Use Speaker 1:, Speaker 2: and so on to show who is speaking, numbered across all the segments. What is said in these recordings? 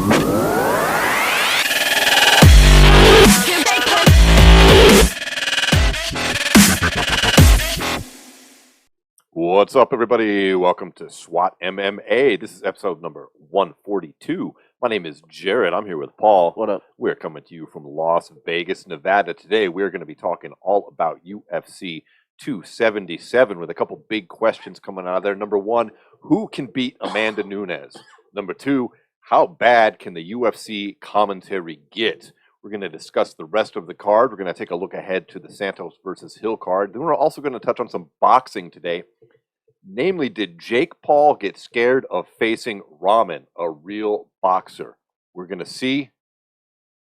Speaker 1: What's up, everybody? Welcome to SWAT MMA. This is episode number 142. My name is Jarrod. I'm here with Paul.
Speaker 2: What up?
Speaker 1: We're coming to you from Las Vegas, Nevada. Today, we're going to be talking all about UFC 277 with a couple big questions coming out of there. Number one, who can beat Amanda Nunes? Number two, how bad can the UFC commentary get? We're going to discuss the rest of the card. We're going to take a look ahead to the Santos versus Hill card. Then we're also going to touch on some boxing today. Namely, did Jae Paul get scared of facing Rogan, a real boxer? We're going to see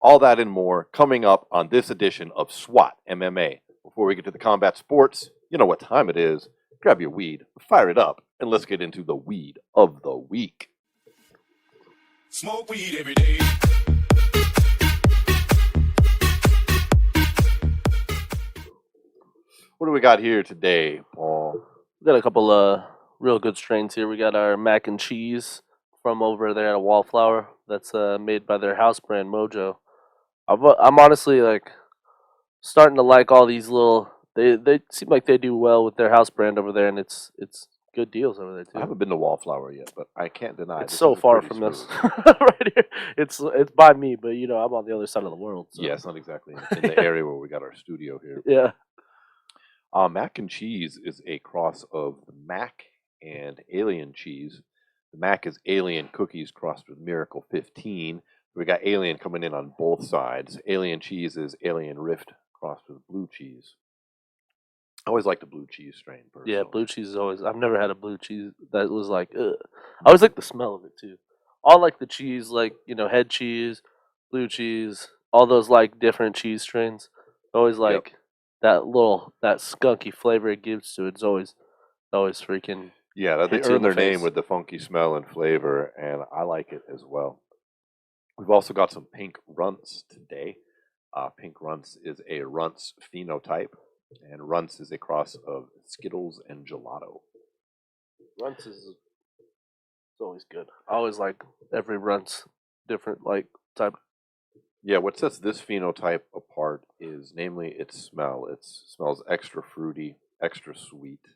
Speaker 1: all that and more coming up on this edition of SWAT MMA. Before we get to the combat sports, you know what time it is. Grab your weed, fire it up, and let's get into the weed of the week.
Speaker 3: Smoke weed every day.
Speaker 1: What do we got here today, Paul?
Speaker 2: We got a couple real good strains here. We got our mac and cheese from over there at Wallflower. That's made by their house brand Mojo. I'm honestly like starting to like all these little. They seem like they do well with their house brand over there, and it's good deals over there too.
Speaker 1: I haven't been to Wallflower yet, but I can't deny
Speaker 2: it's so far from this right here. It's by me, but you know I'm on the other side of the world. So.
Speaker 1: Yeah, it's not exactly in the area where we got our studio here.
Speaker 2: Yeah.
Speaker 1: Mac and cheese is a cross of the Mac and Alien cheese. The Mac is Alien cookies crossed with Miracle 15. We got Alien coming in on both sides. Alien cheese is Alien Rift crossed with blue cheese. I always like the blue cheese strain. Personally.
Speaker 2: Yeah, blue cheese is always. I've never had a blue cheese that was like. Ugh. I always like the smell of it too. All like the cheese, like head cheese, blue cheese, all those like different cheese strains. Always like. Yep. That skunky flavor it gives to it. It's always freaking.
Speaker 1: Yeah, they earn their name with the funky smell and flavor, and I like it as well. We've also got some pink runts today. Pink runts is a runts phenotype, and runts is a cross of Skittles and gelato.
Speaker 2: Runts is always good. I always like every runts different like type.
Speaker 1: Yeah, what sets this phenotype apart is namely its smell. It smells extra fruity, extra sweet.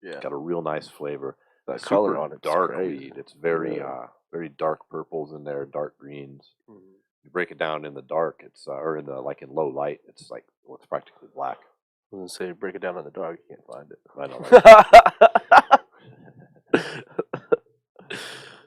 Speaker 1: Yeah, it's got a real nice flavor.
Speaker 2: That color on it,
Speaker 1: dark weed. It's very very dark purples in there, dark greens. Mm-hmm. You break it down in the dark, it's or in the in low light, it's like it's practically black.
Speaker 2: I was gonna say break it down in the dark, you can't find
Speaker 1: it. I know.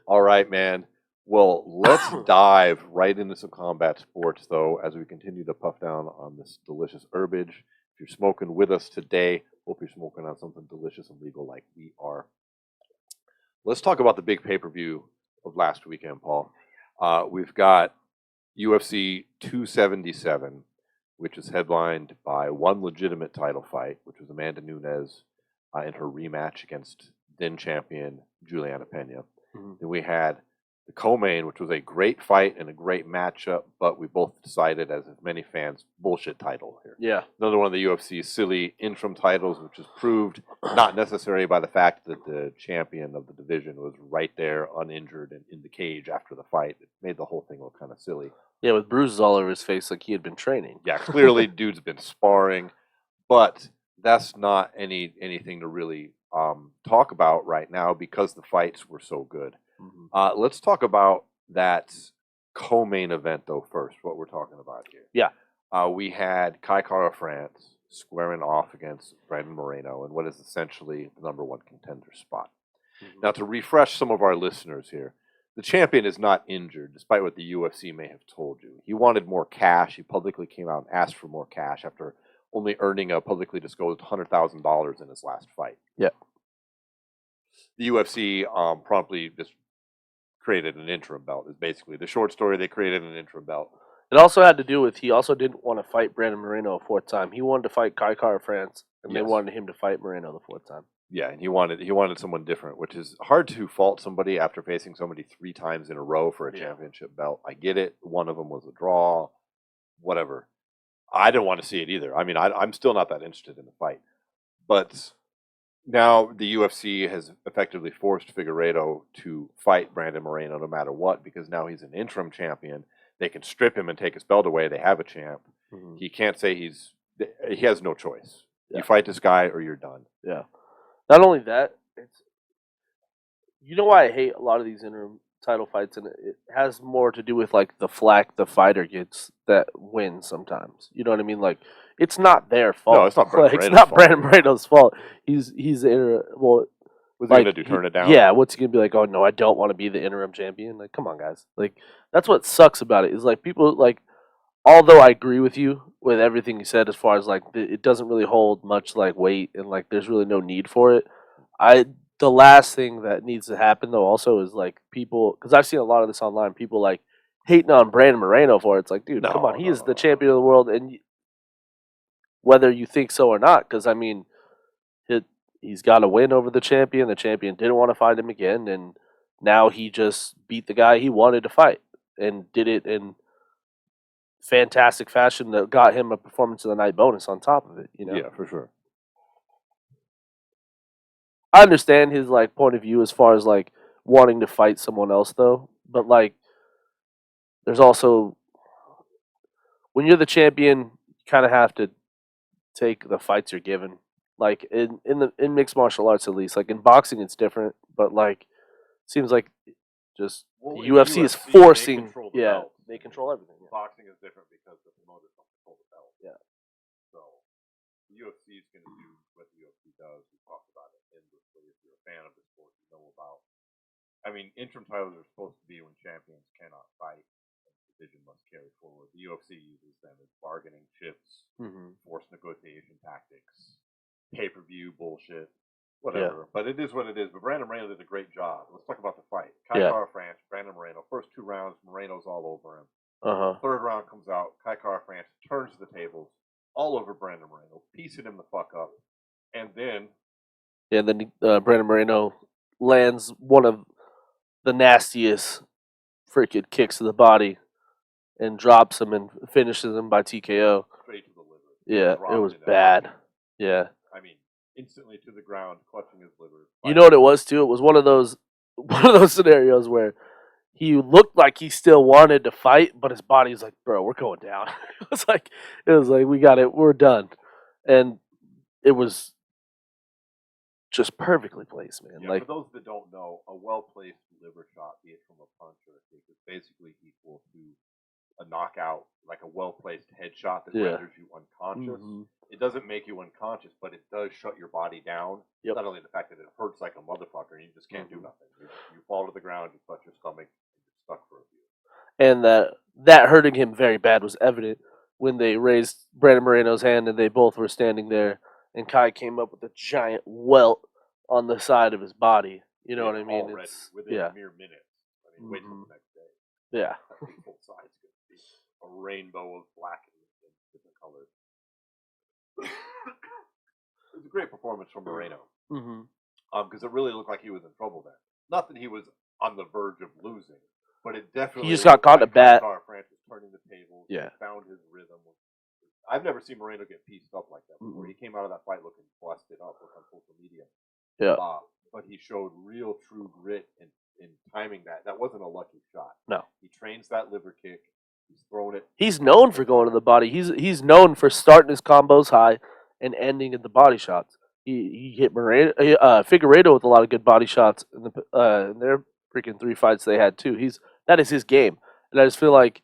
Speaker 1: All right, man. Well, let's dive right into some combat sports, though, as we continue to puff down on this delicious herbage. If you're smoking with us today, hope you're smoking on something delicious and legal like we are. Let's talk about the big pay-per-view of last weekend, Paul. We've got UFC 277, which is headlined by one legitimate title fight, which was Amanda Nunes in her rematch against then champion Juliana Pena. Mm-hmm. Then we had the co-main, which was a great fight and a great matchup, but we both decided, as many fans, bullshit title here.
Speaker 2: Yeah.
Speaker 1: Another one of the UFC's silly interim titles, which is proved not necessary by the fact that the champion of the division was right there, uninjured, and in the cage after the fight. It made the whole thing look kind of silly.
Speaker 2: Yeah, with bruises all over his face like he had been training.
Speaker 1: Yeah, clearly dude's been sparring, but that's not anything to really talk about right now because the fights were so good. Mm-hmm. Let's talk about that co-main event, though, first, what we're talking about here.
Speaker 2: Yeah.
Speaker 1: We had Kai Kara-France squaring off against Brandon Moreno in what is essentially the number one contender spot. Mm-hmm. Now, to refresh some of our listeners here, the champion is not injured, despite what the UFC may have told you. He wanted more cash. He publicly came out and asked for more cash after only earning a publicly disclosed $100,000 in his last fight.
Speaker 2: Yeah.
Speaker 1: The UFC promptly just created an interim belt. Is basically the short story. They created an interim belt.
Speaker 2: It also had to do with he also didn't want to fight Brandon Moreno a fourth time. He wanted to fight Kai Kara-France, and they wanted him to fight Moreno the fourth time.
Speaker 1: Yeah, and he wanted someone different, which is hard to fault somebody after facing somebody 3 times in a row for a championship belt. I get it. One of them was a draw, whatever. I didn't want to see it either. I mean, I'm still not that interested in the fight, but Now the UFC has effectively forced Figueiredo to fight Brandon Moreno no matter what, because now he's an interim champion. They can strip him and take his belt away. They have a champ.
Speaker 2: Mhm.
Speaker 1: He can't say he has no choice.
Speaker 2: Yeah.
Speaker 1: You fight this guy or you're done.
Speaker 2: Yeah. Not only that, it's why I hate a lot of these interim title fights, and it has more to do with like the flack the fighter gets that wins sometimes. You know what I mean? Like it's not their fault.
Speaker 1: No, it's not Brandon
Speaker 2: Like, it's
Speaker 1: Moreno's
Speaker 2: not
Speaker 1: fault.
Speaker 2: Brandon Moreno's fault. He's well.
Speaker 1: What's he
Speaker 2: Like,
Speaker 1: gonna do? Turn it down?
Speaker 2: Yeah, what's he gonna be like? Oh no, I don't want to be the interim champion. Like, come on, guys. Like, that's what sucks about it. Is like people like. Although I agree with you with everything you said, as far as like it doesn't really hold much like weight, and like there's really no need for it. The last thing that needs to happen though also is like people, because I've seen a lot of this online. People like hating on Brandon Moreno for it. It's like, dude, come on, he is the champion of the world, and whether you think so or not, because I mean, he's got a win over the champion. The champion didn't want to fight him again, and now he just beat the guy he wanted to fight and did it in fantastic fashion that got him a performance of the night bonus on top of it.
Speaker 1: Yeah, for sure.
Speaker 2: I understand his like point of view as far as like wanting to fight someone else though, but like there's also when you're the champion, you kind of have to take the fights you're given. Like in mixed martial arts at least, like in boxing it's different, but like seems like just
Speaker 1: Well,
Speaker 2: the
Speaker 1: in
Speaker 2: UFC is
Speaker 1: UFC, they
Speaker 2: forcing.
Speaker 1: control the
Speaker 2: Yeah,
Speaker 1: belt.
Speaker 2: they control everything. Yeah.
Speaker 1: Boxing is different because the promoters don't control the belt.
Speaker 2: Yeah.
Speaker 1: So the UFC is going to do what the UFC does. We talked about it endlessly. If you're a fan of the sport, you know about. I mean, interim titles are supposed to be when champions cannot fight, and the division must carry forward. The UFC uses them as bargaining chips, forced negotiation tactics, pay-per-view bullshit, whatever. But it is what it is. But Brandon Moreno did a great job. Let's talk about the fight. Kai France, Brandon Moreno. First 2 rounds, Moreno's all over him. Third round comes out. Kai France turns the tables all over Brandon Moreno, piecing him the fuck up, and then
Speaker 2: Brandon Moreno lands one of the nastiest freaking kicks to the body and drops him and finishes him by TKO.
Speaker 1: Straight to the liver.
Speaker 2: Yeah, it was bad. Yeah.
Speaker 1: I mean, instantly to the ground, clutching his liver.
Speaker 2: You know what it was too? It was one of those scenarios where he looked like he still wanted to fight, but his body's like, bro, we're going down. It was like we got it, we're done. And it was just perfectly placed, man.
Speaker 1: Yeah,
Speaker 2: like
Speaker 1: for those that don't know, a well-placed liver shot, be it from a punch or a kick, is basically equal to a knockout, like a well-placed headshot that renders you unconscious. It doesn't make you unconscious, but it does shut your body down. Not only the fact that it hurts like a motherfucker, you just can't do nothing. You fall to the ground, you touch your stomach, and you're stuck for a few.
Speaker 2: And that hurting him very bad was evident when they raised Brandon Moreno's hand and they both were standing there, and Kai came up with a giant welt on the side of his body. You know what I mean?
Speaker 1: Already, within mere minutes. I mean, wait till the next day.
Speaker 2: Yeah.
Speaker 1: Both sides could be a rainbow of black and different colors. It was a great performance from Moreno. Because it really looked like he was in trouble then. Not that he was on the verge of losing, but it definitely.
Speaker 2: He just got caught in a bat.
Speaker 1: France was turning the tables.
Speaker 2: Yeah.
Speaker 1: Found his rhythm. I've never seen Moreno get pieced up like that before. He came out of that fight looking busted up on social media.
Speaker 2: Yeah.
Speaker 1: But he showed real true grit in timing that. That wasn't a lucky shot.
Speaker 2: No.
Speaker 1: He trains that liver kick. He's throwing it.
Speaker 2: He's known for going to the body. He's known for starting his combos high and ending in the body shots. He hit Figueiredo with a lot of good body shots in their freaking 3 fights they had too. That is his game, and I just feel like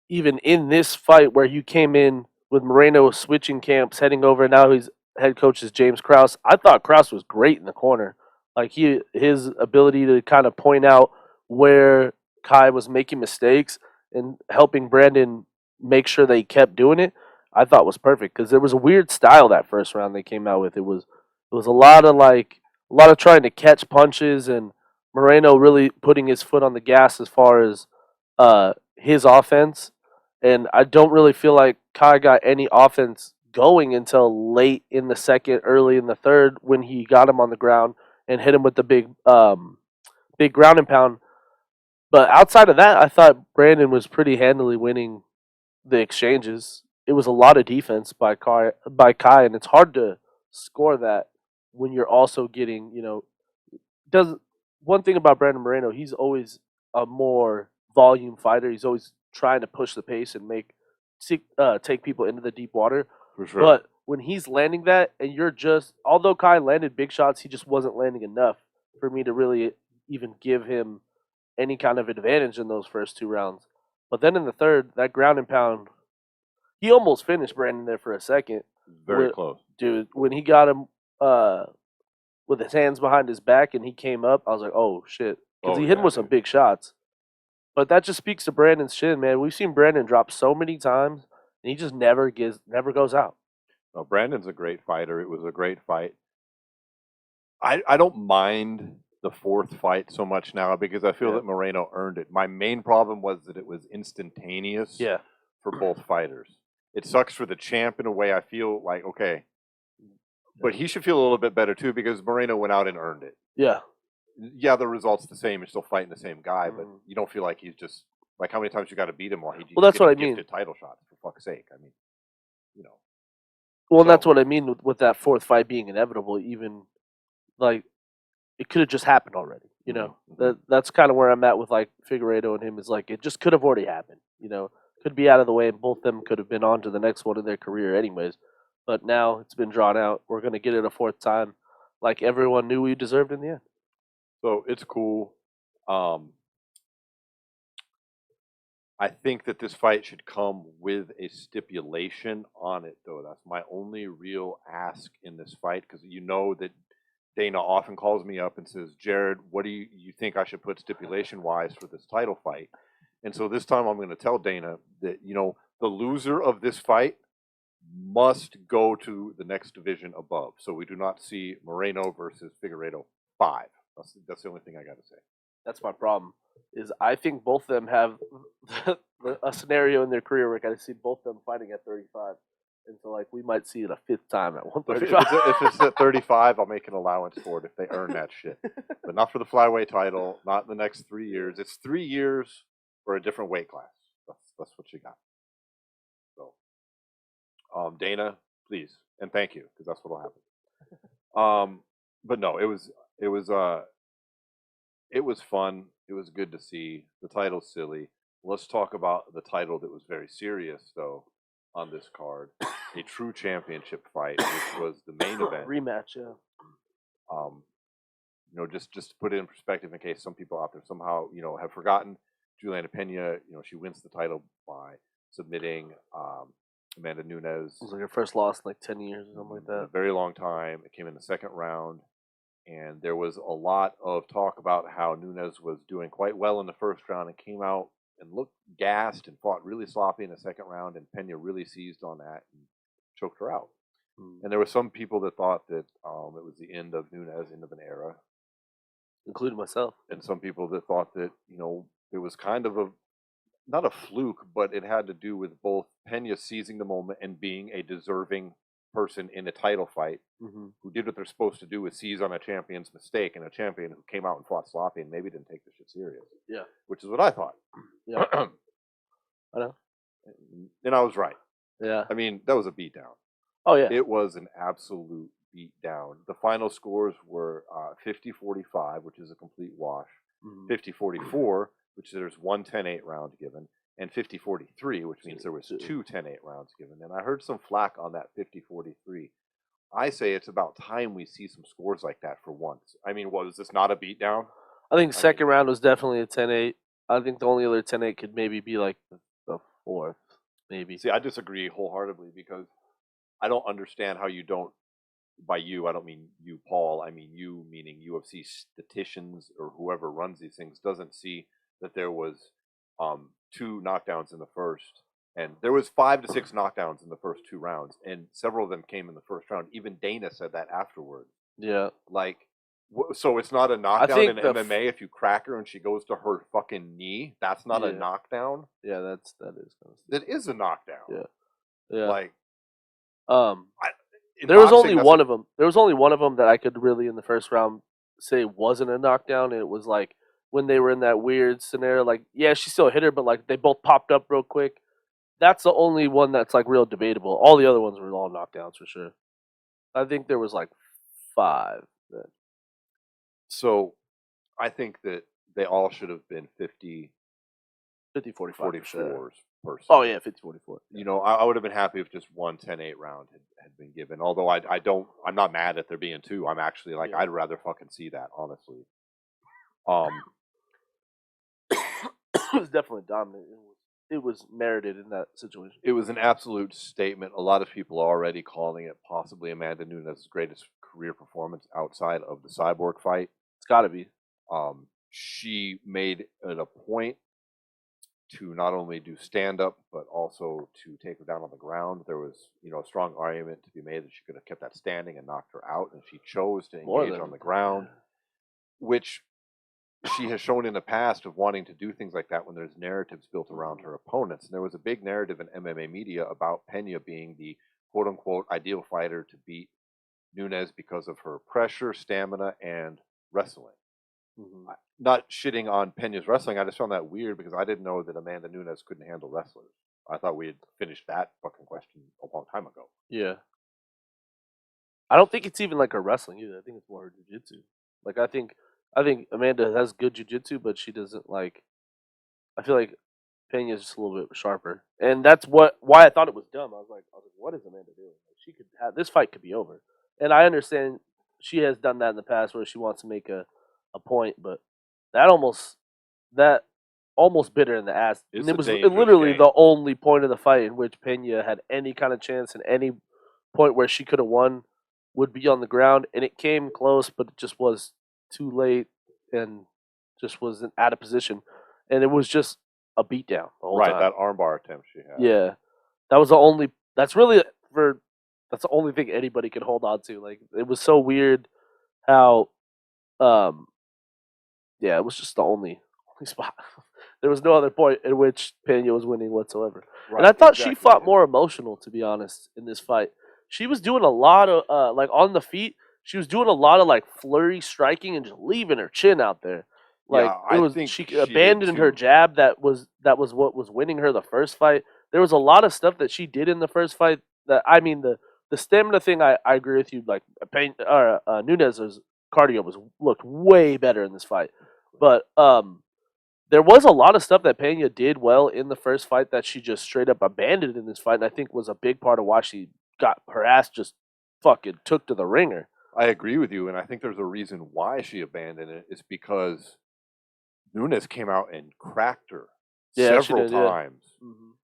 Speaker 2: even in this fight where you came in with Moreno switching camps, heading over, now his head coach is James Krause. I thought Krause was great in the corner. Like his ability to kind of point out where Kai was making mistakes and helping Brandon make sure they kept doing it, I thought was perfect, because there was a weird style that first round they came out with. It was a lot of trying to catch punches, and Moreno really putting his foot on the gas as far as his offense. And I don't really feel like Kai got any offense going until late in the second, early in the third, when he got him on the ground and hit him with the big ground and pound. But outside of that, I thought Brandon was pretty handily winning the exchanges. It was a lot of defense by Kai, and it's hard to score that when you're also getting, does one thing about Brandon Moreno, he's always a more volume fighter. He's always trying to push the pace and take people into the deep water.
Speaker 1: For sure.
Speaker 2: But when he's landing that, and you're just, although Kai landed big shots, he just wasn't landing enough for me to really even give him any kind of advantage in those first 2 rounds. But then in the third, that ground and pound, he almost finished Brandon there for a second.
Speaker 1: Very close.
Speaker 2: Dude, when he got him with his hands behind his back and he came up, I was like, oh, shit. Because he hit him with some big shots. But that just speaks to Brandon's chin, man. We've seen Brandon drop so many times, and he just never goes out.
Speaker 1: No, Brandon's a great fighter. It was a great fight. I don't mind the 4th fight so much now because I feel that Moreno earned it. My main problem was that it was instantaneous for both fighters. It sucks for the champ in a way. I feel like, okay, but he should feel a little bit better too because Moreno went out and earned it.
Speaker 2: Yeah.
Speaker 1: Yeah, the result's the same. You're still fighting the same guy, but you don't feel like he's just like how many times you got to beat him while he
Speaker 2: well, that's what I mean.
Speaker 1: Title shots for fuck's sake. I mean,
Speaker 2: Well, that's what I mean with that 4th fight being inevitable. Even like it could have just happened already. That's kind of where I'm at with like Figueiredo and him. Is like it just could have already happened. Could be out of the way, and both of them could have been on to the next one in their career, anyways. But now it's been drawn out. We're gonna get it a 4th time, like everyone knew we deserved in the end.
Speaker 1: So it's cool. I think that this fight should come with a stipulation on it, though. That's my only real ask in this fight, because that Dana often calls me up and says, Jarrod, what do you think I should put stipulation-wise for this title fight? And so this time I'm going to tell Dana that, the loser of this fight must go to the next division above. So we do not see Moreno versus Figueiredo 5. That's the only thing I got to say.
Speaker 2: That's my problem. Is I think both of them have a scenario in their career where I can see both of them fighting at 35, and so like we might see it a 5th time at 135.
Speaker 1: If it's at 35, I'll make an allowance for it if they earn that shit, but not for the flyweight title. Not in the next 3 years. It's 3 years for a different weight class. That's what you got. So, Dana, please and thank you, because that's what'll happen. But no, it was fun. It was good to see. The title's silly. Let's talk about the title that was very serious, though, on this card. A true championship fight, which was the main event.
Speaker 2: Rematch, yeah.
Speaker 1: Just to put it in perspective in case some people out there somehow, have forgotten, Juliana Pena, she wins the title by submitting Amanda Nunes.
Speaker 2: It was like her first loss in like 10 years or something like that.
Speaker 1: A very long time. It came in the 2nd round. And there was a lot of talk about how Nunes was doing quite well in the 1st round and came out and looked gassed and fought really sloppy in the 2nd round. And Pena really seized on that and choked her out. And there were some people that thought that it was the end of Nunes, end of an era.
Speaker 2: Including myself.
Speaker 1: And some people that thought that, it was kind of not a fluke, but it had to do with both Pena seizing the moment and being a deserving person in a title fight who did what they're supposed to do, is seize on a champion's mistake, and a champion who came out and fought sloppy and maybe didn't take the shit serious.
Speaker 2: Yeah.
Speaker 1: Which is what I thought.
Speaker 2: Yeah. I know.
Speaker 1: And I was right.
Speaker 2: Yeah.
Speaker 1: I mean, that was a beatdown.
Speaker 2: Oh, yeah.
Speaker 1: It was an absolute beatdown. The final scores were 50-45, which is a complete wash. 50-44, which there's one 10-8 round given, and 50-43, which means there was two 10-8 rounds given. And I heard some flack on that 50-43. I say it's about time we see some scores like that for once. I mean, was this not a beatdown?
Speaker 2: I think second round was definitely a 10-8. I think the only other 10-8 could maybe be like the 4th, maybe.
Speaker 1: See, I disagree wholeheartedly, because I don't understand how you don't, by you, I don't mean you, Paul, I mean you, meaning UFC statisticians or whoever runs these things, doesn't see that there was 2 knockdowns in the first, and there was 5 to 6 knockdowns in the first 2 rounds, and several of them came in the first round. Even Dana said that afterwards.
Speaker 2: Yeah.
Speaker 1: Like, so it's not a knockdown in MMA if you crack her and she goes to her fucking knee. That's not a knockdown.
Speaker 2: Yeah, that is kind of.
Speaker 1: That is a knockdown.
Speaker 2: Yeah. Yeah.
Speaker 1: Like,
Speaker 2: there was only one of them. There was only one of them that I could really in the first round say wasn't a knockdown. And it was like when they were in that weird scenario. Like, yeah, she still hit her, but like they both popped up real quick. That's the only one that's like real debatable. All the other ones were all knockdowns for sure. I think there was like 5.
Speaker 1: So I think that they all should have been 50
Speaker 2: 50-45.
Speaker 1: 44s personally.
Speaker 2: Oh, yeah, 50-44.
Speaker 1: You know, I would have been happy if just one 10-8 round had been given. Although I'm not mad at there being 2. I'm actually like,
Speaker 2: Yeah.
Speaker 1: I'd rather fucking see that, honestly.
Speaker 2: It was definitely dominant. It was merited in that situation.
Speaker 1: It was an absolute statement. A lot of people are already calling it possibly Amanda Nunes' greatest career performance outside of the Cyborg fight.
Speaker 2: It's got to be.
Speaker 1: She made it a point to not only do stand-up, but also to take her down on the ground. There was, a strong argument to be made that she could have kept that standing and knocked her out, and she chose to engage on the ground, which she has shown in the past of wanting to do things like that when there's narratives built around her opponents. And there was a big narrative in MMA media about Pena being the quote-unquote ideal fighter to beat Nunes because of her pressure, stamina, and wrestling.
Speaker 2: Mm-hmm.
Speaker 1: Not shitting on Pena's wrestling, I just found that weird because I didn't know that Amanda Nunes couldn't handle wrestlers. I thought we had finished that fucking question a long time ago.
Speaker 2: Yeah. I don't think it's even like her wrestling either. I think it's more her jiu-jitsu. Like, I think Amanda has good jiu-jitsu, but she doesn't like. I feel like Pena's just a little bit sharper, and that's why I thought it was dumb. I was like, what is Amanda doing? Like, she could have this fight could be over, and I understand she has done that in the past where she wants to make a point, but that almost bit her in the ass. And it was literally the only point of the fight in which Pena had any kind of chance, and any point where she could have won would be on the ground, and it came close, but it just was too late and just wasn't out of position, and it was just a beatdown the whole time.
Speaker 1: That armbar attempt she had.
Speaker 2: Yeah, that was the only. That's the only thing anybody could hold on to. Like, it was so weird how, it was just the only spot. There was no other point in which Pena was winning whatsoever. Right, and I thought she fought more emotional, to be honest, in this fight. She was doing a lot of like on the feet. She was doing a lot of like flurry striking and just leaving her chin out there. Like, she abandoned her jab. That was what was winning her the first fight. There was a lot of stuff that she did in the first fight. The stamina thing. I agree with you. Like, Nunes' cardio looked way better in this fight, but there was a lot of stuff that Pena did well in the first fight that she just straight up abandoned in this fight, and I think was a big part of why she got her ass just fucking took to the ringer.
Speaker 1: I agree with you, and I think there's a reason why she abandoned it. It's because Nunes came out and cracked her several times,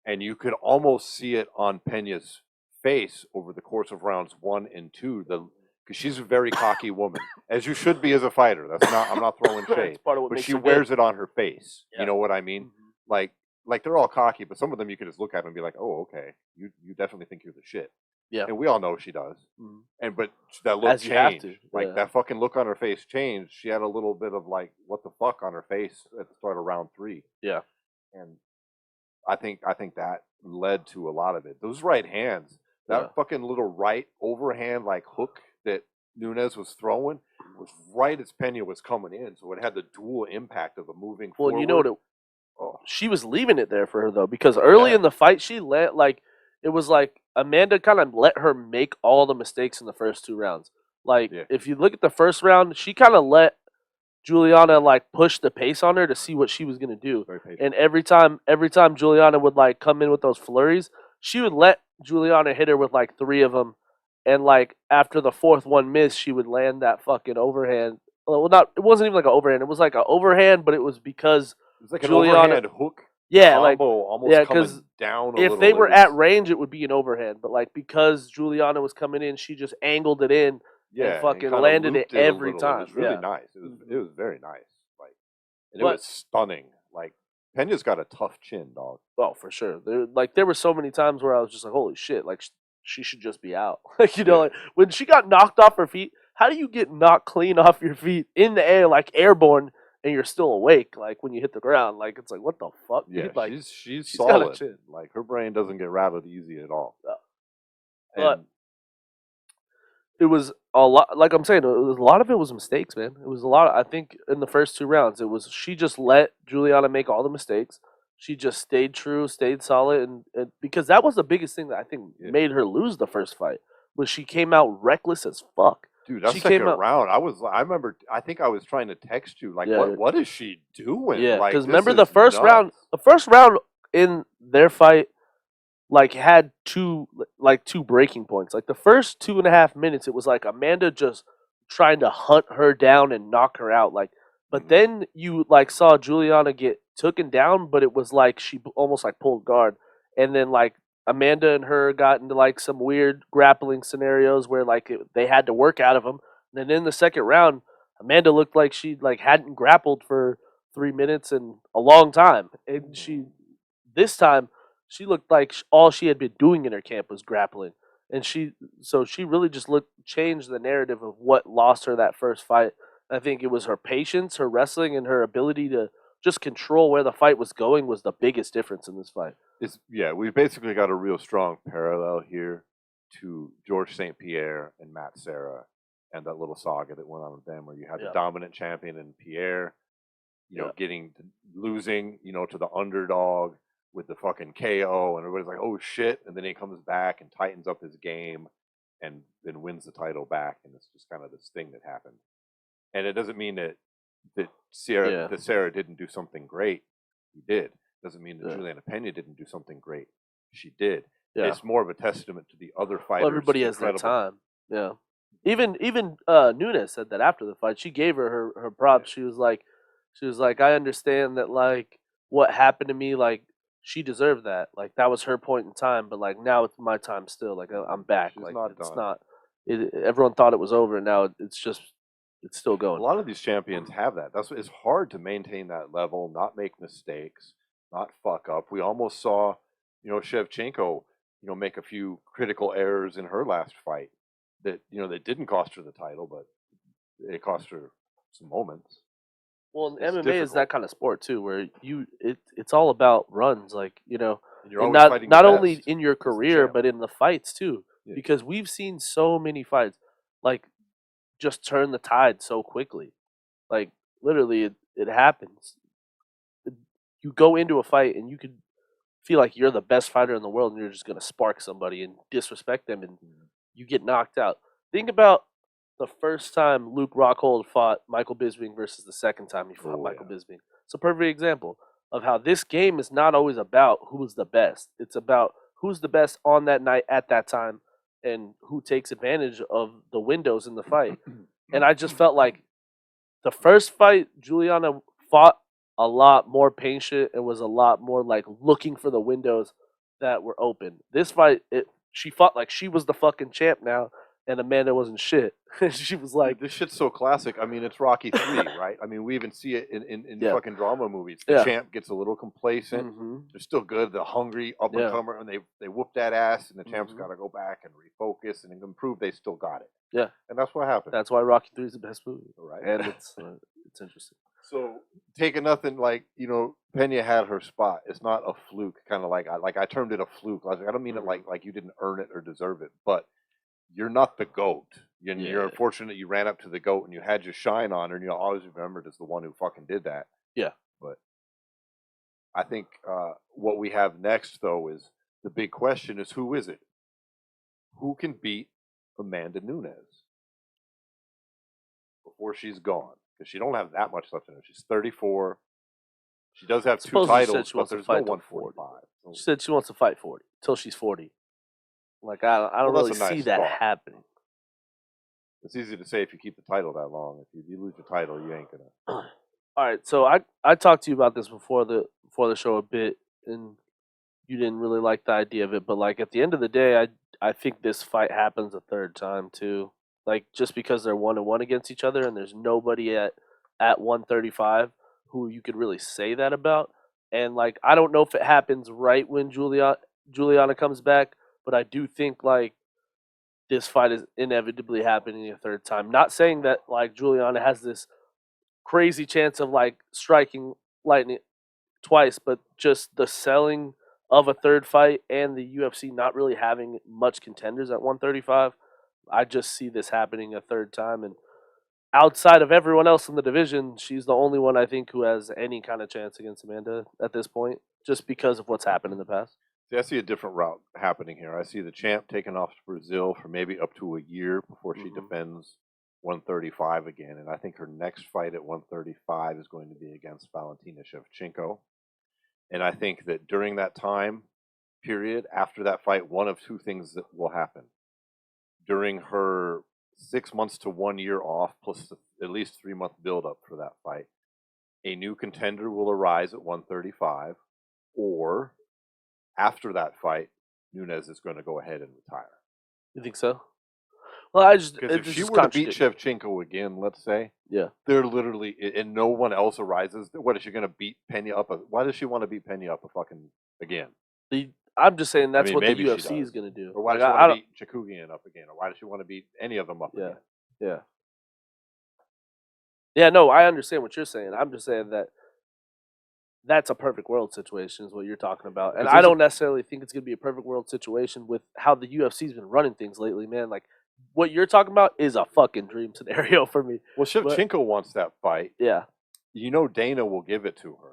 Speaker 1: and you could almost see it on Pena's face over the course of rounds 1 and 2. Because she's a very cocky woman, as you should be as a fighter. I'm not throwing shade, but she wears it on her face. Yeah. You know what I mean? Mm-hmm. Like they're all cocky, but some of them you can just look at them and be like, oh, okay, you definitely think you're the shit. Yeah, and we all know she does. Mm-hmm. But that look changed. That fucking look on her face changed. She had a little bit of like, what the fuck on her face at the start of round 3.
Speaker 2: Yeah,
Speaker 1: and I think that led to a lot of it. Those right hands, that fucking little right overhand like hook that Nunes was throwing was right as Pena was coming in, so it had the dual impact of the moving forward.
Speaker 2: Well, you know what? She was leaving it there for her, though, because early in the fight, she it was like Amanda kind of let her make all the mistakes in the first 2 rounds. Like, if you look at the first round, she kind of let Juliana, like, push the pace on her to see what she was going to do. And every time Juliana would, like, come in with those flurries, she would let Juliana hit her with, like, 3 of them. And, like, after the 4th one missed, she would land that fucking overhand. Well, it wasn't even like an overhand. It was like an overhand, but it was because
Speaker 1: it was like Juliana, an overhand hook.
Speaker 2: Yeah,
Speaker 1: combo,
Speaker 2: like
Speaker 1: almost coming down.
Speaker 2: If they were at range, it would be an overhand. But like, because Juliana was coming in, she just angled it in and fucking landed it every time.
Speaker 1: It was really nice. It was very nice. Like, and it was stunning. Like, Pena's got a tough chin, dog.
Speaker 2: Oh, for sure. There were so many times where I was just like, holy shit, like, she should just be out. Like, like, when she got knocked off her feet, how do you get knocked clean off your feet in the air, like airborne, and you're still awake? Like, when you hit the ground, like, it's like, what the fuck?
Speaker 1: Yeah,
Speaker 2: like,
Speaker 1: she's solid. Got a chin. Like, her brain doesn't get rattled easy at all.
Speaker 2: But it was a lot. Like I'm saying, a lot of it was mistakes, man. It was a lot. I think in the first 2 rounds, she just let Juliana make all the mistakes. She just stayed true, stayed solid, and because that was the biggest thing that I think made her lose the first fight, was she came out reckless as fuck.
Speaker 1: Dude, that
Speaker 2: She
Speaker 1: second
Speaker 2: came out.
Speaker 1: round, I remember, I think I was trying to text you, like,
Speaker 2: Yeah,
Speaker 1: what is she doing?
Speaker 2: Yeah,
Speaker 1: Like,
Speaker 2: because
Speaker 1: this
Speaker 2: remember
Speaker 1: is
Speaker 2: the first round.
Speaker 1: nuts.
Speaker 2: The first round in their fight, like had two breaking points. Like the first 2.5 minutes, it was like Amanda just trying to hunt her down and knock her out. Like, but then you like saw Juliana get taken down, but it was like she almost like pulled guard, and then like Amanda and her got into like some weird grappling scenarios where like they had to work out of them. And then in the second round, Amanda looked like she like hadn't grappled for 3 minutes in a long time, and this time she looked like all she had been doing in her camp was grappling, and she really just changed the narrative of what lost her that first fight. I think it was her patience, her wrestling, and her ability to just control where the fight was going was the biggest difference in this fight.
Speaker 1: We basically got a real strong parallel here to George St. Pierre and Matt Serra and that little saga that went on with them, where you had the dominant champion in Pierre, losing, to the underdog with the fucking KO, and everybody's like, oh shit, and then he comes back and tightens up his game and then wins the title back, and it's just kind of this thing that happened. And it doesn't mean that Sarah didn't do something great. He did. Doesn't mean that Juliana Pena didn't do something great. She did. Yeah. It's more of a testament to the other fighters.
Speaker 2: Well, everybody has their time. Yeah. Even Nunes said that after the fight. She gave her props. Yeah. She was like, I understand that like what happened to me, like she deserved that. Like that was her point in time, but like now it's my time still. Like I'm back.
Speaker 1: She's
Speaker 2: like
Speaker 1: not
Speaker 2: it's
Speaker 1: done.
Speaker 2: not. Everyone thought it was over, and now it's still going.
Speaker 1: A lot of these champions have that. It's hard to maintain that level, not make mistakes, not fuck up. We almost saw, Shevchenko, make a few critical errors in her last fight that didn't cost her the title, but it cost her some moments.
Speaker 2: Well, MMA is that kind of sport too, where it's all about runs, like
Speaker 1: and you're
Speaker 2: and
Speaker 1: always fighting
Speaker 2: not
Speaker 1: the
Speaker 2: only
Speaker 1: best
Speaker 2: in your
Speaker 1: as the
Speaker 2: career
Speaker 1: champ.
Speaker 2: but in the fights too,
Speaker 1: Yeah.
Speaker 2: because we've seen so many fights like just turn the tide so quickly, like literally it happens. You go into a fight and you could feel like you're the best fighter in the world, and you're just gonna spark somebody and disrespect them, and you get knocked out. Think about the first time Luke Rockhold fought Michael Bisping versus the second time he fought Michael Bisping. It's a perfect example of how this game is not always about who's the best. It's about who's the best on that night at that time and who takes advantage of the windows in the fight. And I just felt like the first fight, Juliana fought a lot more patient and was a lot more like looking for the windows that were open. This fight, she fought like she was the fucking champ now, and Amanda wasn't shit. She was like,
Speaker 1: this shit's so classic. I mean, it's Rocky 3, right? I mean, we even see it in fucking drama movies. The champ gets a little complacent. They're still good. The hungry up-and-comer, and they whoop that ass, and the champ's got to go back and refocus and improve. They still got it.
Speaker 2: Yeah.
Speaker 1: And that's what happened.
Speaker 2: That's why Rocky 3 is the best movie.
Speaker 1: Right.
Speaker 2: And it's interesting.
Speaker 1: So, taking nothing, like, Pena had her spot. It's not a fluke, kind of like I termed it a fluke. I don't mean it like you didn't earn it or deserve it, but you're not the GOAT. You're unfortunate you ran up to the GOAT and you had your shine on her, and you'll always remembered as the one who fucking did that.
Speaker 2: Yeah.
Speaker 1: But I think what we have next, though, is the big question is, who is it? Who can beat Amanda Nunes before she's gone? Because she don't have that much left in her. She's 34. She does have two titles, but there's no 145.
Speaker 2: She said she wants to fight 40 till she's 40. Like I don't really see that happening.
Speaker 1: It's easy to say if you keep the title that long. If you lose the title, you ain't gonna.
Speaker 2: All right, so I talked to you about this before the show a bit, and you didn't really like the idea of it. But like at the end of the day, I think this fight happens a third time too. Like just because they're 1-1 against each other, and there's nobody at 135 who you could really say that about. And like I don't know if it happens right when Juliana comes back, but I do think like this fight is inevitably happening a third time. Not saying that like Juliana has this crazy chance of like striking lightning twice, but just the selling of a third fight and the UFC not really having much contenders at 135. I just see this happening a third time, and outside of everyone else in the division, she's the only one I think who has any kind of chance against Amanda at this point, just because of what's happened in the past.
Speaker 1: See, I see a different route happening here. I see the champ taking off to Brazil for maybe up to a year before she defends 135 again, and I think her next fight at 135 is going to be against Valentina Shevchenko. And I think that during that time period, after that fight, one of two things that will happen. During her 6 months to 1 year off, plus at least 3 month build-up for that fight, a new contender will arise at 135, or after that fight, Nunes is going to go ahead and retire.
Speaker 2: You think so? Well,
Speaker 1: Because if she were to beat Shevchenko again, let's say,
Speaker 2: yeah,
Speaker 1: they're literally, and no one else arises. What is she going to beat Pena up? Why does she want to beat Pena up again?
Speaker 2: I'm just saying that's what the
Speaker 1: maybe she
Speaker 2: UFC is
Speaker 1: does.
Speaker 2: going to do.
Speaker 1: Or why
Speaker 2: Like,
Speaker 1: does she
Speaker 2: I
Speaker 1: want to beat Chakugian up again? Or why does she want to beat any of them up again?
Speaker 2: Yeah. Yeah, no, I understand what you're saying. I'm just saying that that's a perfect world situation is what you're talking about. And I don't necessarily think it's going to be a perfect world situation with how the UFC's been running things lately, man. Like, what you're talking about is a fucking dream scenario for me.
Speaker 1: Well, Shevchenko wants that fight.
Speaker 2: Yeah.
Speaker 1: You know Dana will give it to her.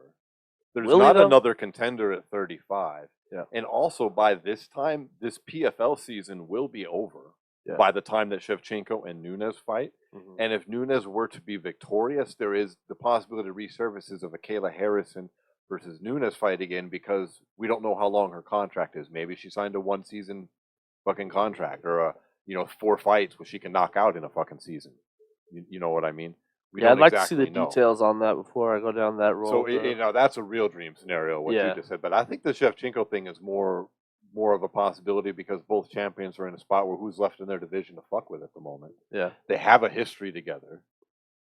Speaker 1: There's
Speaker 2: Will he,
Speaker 1: not
Speaker 2: though?
Speaker 1: another contender at 35.
Speaker 2: Yeah.
Speaker 1: And also by this time, this PFL season will be over by the time that Shevchenko and Nunes fight.
Speaker 2: Mm-hmm.
Speaker 1: And if Nunes were to be victorious, there is the possibility of resurfaces of a Kayla Harrison versus Nunes fight again, because we don't know how long her contract is. Maybe she signed a 1 season fucking contract, or 4 fights which she can knock out in a fucking season. You know what I mean?
Speaker 2: I'd like to see the details on that before I go down that road.
Speaker 1: So that's a real dream scenario, what you just said. But I think the Shevchenko thing is more of a possibility, because both champions are in a spot where who's left in their division to fuck with at the moment.
Speaker 2: Yeah.
Speaker 1: They have a history together.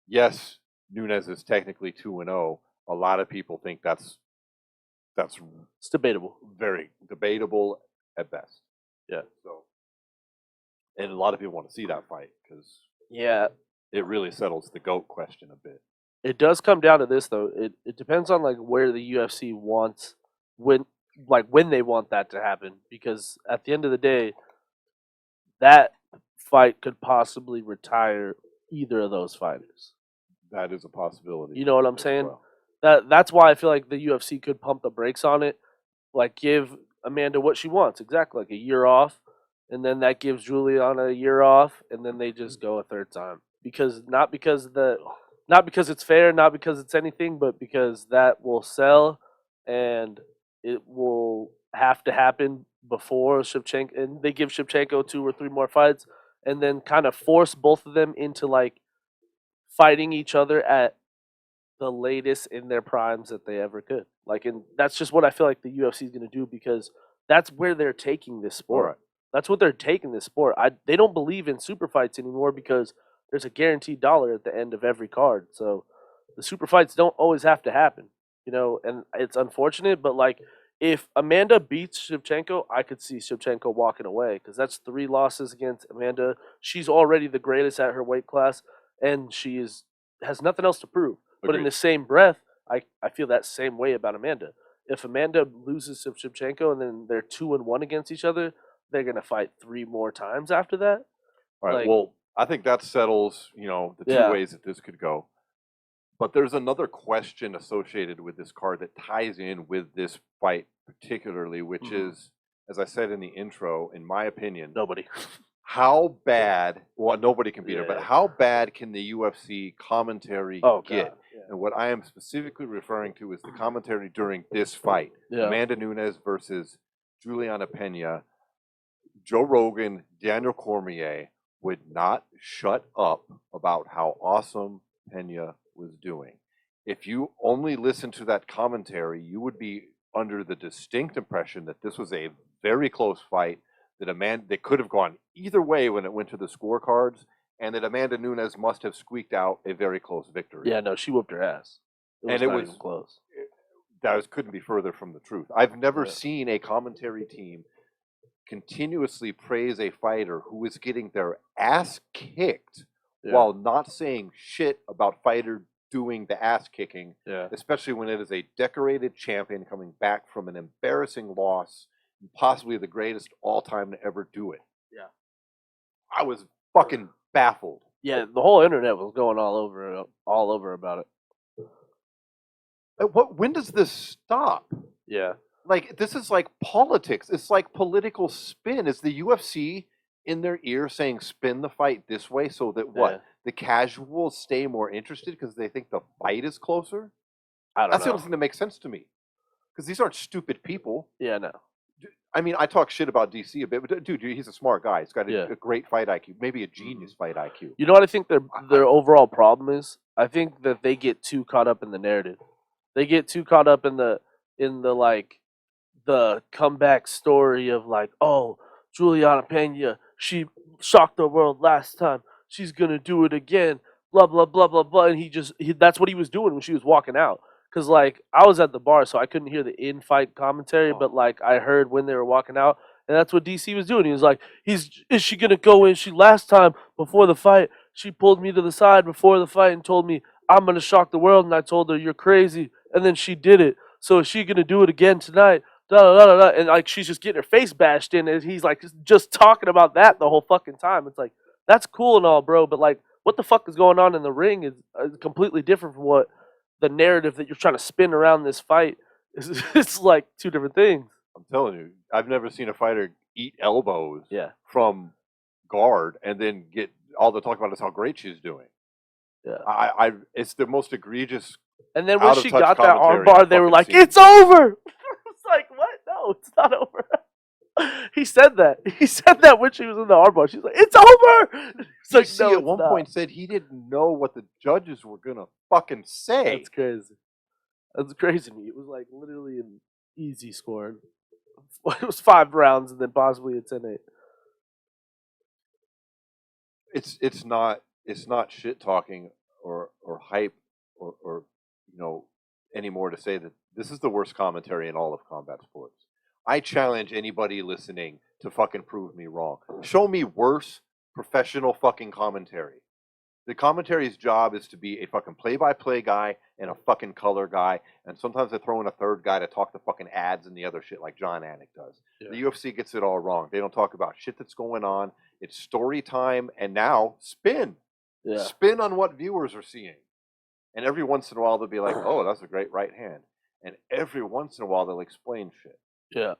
Speaker 1: Yes, Nunes is technically 2-0. A lot of people think that's
Speaker 2: it's debatable.
Speaker 1: Very debatable at best.
Speaker 2: Yeah.
Speaker 1: So, and a lot of people want to see that fight because it really settles the GOAT question a bit.
Speaker 2: It does come down to this though. It depends on like where the UFC wants when they want that to happen, because at the end of the day, that fight could possibly retire either of those fighters.
Speaker 1: That is a possibility.
Speaker 2: You know what I'm saying?
Speaker 1: Well.
Speaker 2: That's why I feel like the UFC could pump the brakes on it, like give Amanda what she wants, exactly, like a year off, and then that gives Juliana a year off, and then they just go a third time. Not because it's fair, not because it's anything, but because that will sell, and it will have to happen before Shevchenko, and they give Shevchenko 2 or 3 more fights, and then kind of force both of them into like fighting each other at the latest in their primes that they ever could. Like, and that's just what I feel like the UFC is going to do, because that's where they're taking this sport.
Speaker 1: Right.
Speaker 2: That's what they're taking this sport. They don't believe in super fights anymore, because there's a guaranteed dollar at the end of every card. So the super fights don't always have to happen, and it's unfortunate, but like if Amanda beats Shevchenko, I could see Shevchenko walking away, because that's 3 losses against Amanda. She's already the greatest at her weight class, and she has nothing else to prove. But in the same breath, I feel that same way about Amanda. If Amanda loses to Shevchenko and then they're 2-1 against each other, they're going to fight 3 more times after that.
Speaker 1: All right. Well, I think that settles, the 2 ways that this could go. But there's another question associated with this card that ties in with this fight particularly, which is, as I said in the intro, in my opinion,
Speaker 2: nobody.
Speaker 1: How bad? Well, nobody can beat her, but how bad can the UFC commentary get?
Speaker 2: God. Yeah.
Speaker 1: And what I am specifically referring to is the commentary during this fight.
Speaker 2: Yeah.
Speaker 1: Amanda Nunes versus Juliana Pena. Joe Rogan, Daniel Cormier would not shut up about how awesome Pena was doing. If you only listen to that commentary, you would be under the distinct impression that this was a very close fight, that could have gone either way when it went to the scorecards, and that Amanda Nunes must have squeaked out a very close victory.
Speaker 2: Yeah, no, she whooped her ass. It was even close.
Speaker 1: That couldn't be further from the truth. I've never seen a commentary team continuously praise a fighter who is getting their ass kicked while not saying shit about fighter doing the ass kicking, especially when it is a decorated champion coming back from an embarrassing loss, possibly the greatest all time to ever do it.
Speaker 2: Yeah.
Speaker 1: I was fucking baffled.
Speaker 2: Yeah, the whole internet was going all over about it.
Speaker 1: When does this stop?
Speaker 2: Yeah.
Speaker 1: Like, this is like politics. It's like political spin. Is the UFC in their ear saying spin the fight this way so that the casuals stay more interested because they think the fight is closer.
Speaker 2: I don't
Speaker 1: That's the
Speaker 2: know.
Speaker 1: only thing that makes sense to me. Because these aren't stupid people.
Speaker 2: Yeah, no.
Speaker 1: I mean, I talk shit about DC a bit, but dude, he's a smart guy. He's got
Speaker 2: Yeah.
Speaker 1: a great fight IQ, maybe a genius fight IQ.
Speaker 2: You know what I think their overall problem is? I think that they get too caught up in the narrative. They get too caught up in the like the comeback story of like, oh, Juliana Pena, she shocked the world last time. She's gonna do it again. Blah blah blah blah blah. And that's what he was doing when she was walking out. Cause like I was at the bar, so I couldn't hear the in-fight commentary, but like I heard when they were walking out, and that's what DC was doing. He was like, is she gonna go in? She last time before the fight, she pulled me to the side before the fight and told me I'm gonna shock the world, and I told her you're crazy, and then she did it. So is she gonna do it again tonight? Da, da, da, da. And like she's just getting her face bashed in, and he's like just talking about that the whole fucking time. It's like that's cool and all, bro, but like what the fuck is going on in the ring is completely different from what the narrative that you're trying to spin around this fight is. It's like two different things.
Speaker 1: I'm telling you, I've never seen a fighter eat elbows
Speaker 2: Yeah.
Speaker 1: from guard and then get all the talk about is how great she's doing.
Speaker 2: Yeah.
Speaker 1: It's the most egregious.
Speaker 2: And then when she
Speaker 1: out-of-touch
Speaker 2: got that
Speaker 1: commentary
Speaker 2: armbar,
Speaker 1: I've
Speaker 2: they were
Speaker 1: fucking
Speaker 2: like,
Speaker 1: seen.
Speaker 2: "It's over." It's like, what? No, it's not over. He said that. He said that when she was in the armbar. She's like, "It's over." It's like,
Speaker 1: DC
Speaker 2: no,
Speaker 1: at one point said he didn't know what the judges were gonna fucking say.
Speaker 2: That's crazy. That's crazy to me. It was like literally an easy score. It was 5 rounds and then possibly a 10-8.
Speaker 1: It's not shit talking or hype or anymore to say that this is the worst commentary in all of combat sports. I challenge anybody listening to fucking prove me wrong. Show me worse professional fucking commentary. The commentary's job is to be a fucking play-by-play guy and a fucking color guy, and sometimes they throw in a third guy to talk the fucking ads and the other shit like John Anik does.
Speaker 2: Yeah.
Speaker 1: The UFC gets it all wrong. They don't talk about shit that's going on. It's story time, and now spin.
Speaker 2: Yeah.
Speaker 1: Spin on what viewers are seeing. And every once in a while they'll be like, oh, that's a great right hand. And every once in a while they'll explain shit.
Speaker 2: Yeah.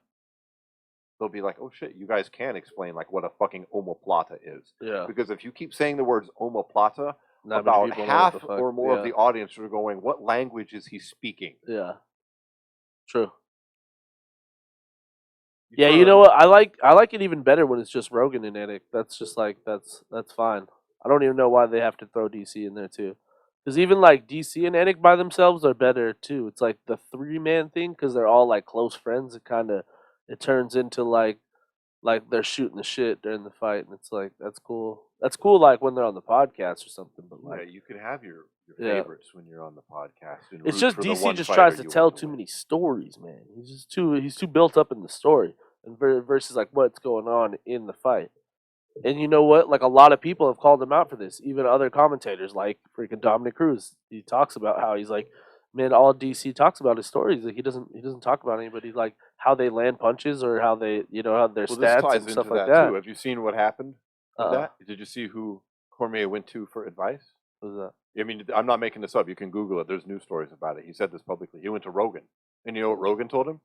Speaker 1: They'll be like, oh shit, you guys can explain like what a fucking omoplata is.
Speaker 2: Yeah.
Speaker 1: Because if you keep saying the words omoplata,
Speaker 2: Not
Speaker 1: about
Speaker 2: many people know
Speaker 1: half
Speaker 2: what the fuck.
Speaker 1: or more of
Speaker 2: Yeah.
Speaker 1: the audience are going, what language is he speaking?
Speaker 2: Yeah. True.
Speaker 1: You
Speaker 2: Yeah,
Speaker 1: turn
Speaker 2: you know
Speaker 1: on-
Speaker 2: what? I like it even better when it's just Rogan and Anik. That's just like that's fine. I don't even know why they have to throw DC in there too. Because even like DC and Anik by themselves are better too. It's like the 3-man thing because they're all like close friends. It turns into like they're shooting the shit during the fight, and it's like that's cool. That's cool, like when they're on the podcast or something. But
Speaker 1: Yeah,
Speaker 2: like,
Speaker 1: you can have your
Speaker 2: Yeah.
Speaker 1: favorites when you're on the podcast. And
Speaker 2: it's
Speaker 1: root
Speaker 2: just
Speaker 1: for the
Speaker 2: DC
Speaker 1: one
Speaker 2: just
Speaker 1: fighter
Speaker 2: tries to
Speaker 1: you
Speaker 2: tell
Speaker 1: want
Speaker 2: too
Speaker 1: win.
Speaker 2: many stories, man. He's too built up in the story, and versus like what's going on in the fight. And you know what? Like a lot of people have called him out for this. Even other commentators, like freaking Dominic Cruz, he talks about how he's like, man, all DC talks about is stories. Like he doesn't talk about anybody like how they land punches or how they how their
Speaker 1: Well, this
Speaker 2: stats
Speaker 1: ties
Speaker 2: and stuff
Speaker 1: into
Speaker 2: like
Speaker 1: that
Speaker 2: that.
Speaker 1: too. Have you seen what happened with
Speaker 2: Uh-uh.
Speaker 1: that? Did you see who Cormier went to for advice?
Speaker 2: What is that?
Speaker 1: I mean, I'm not making this up. You can Google it. There's news stories about it. He said this publicly. He went to Rogan. And you know what Rogan told him?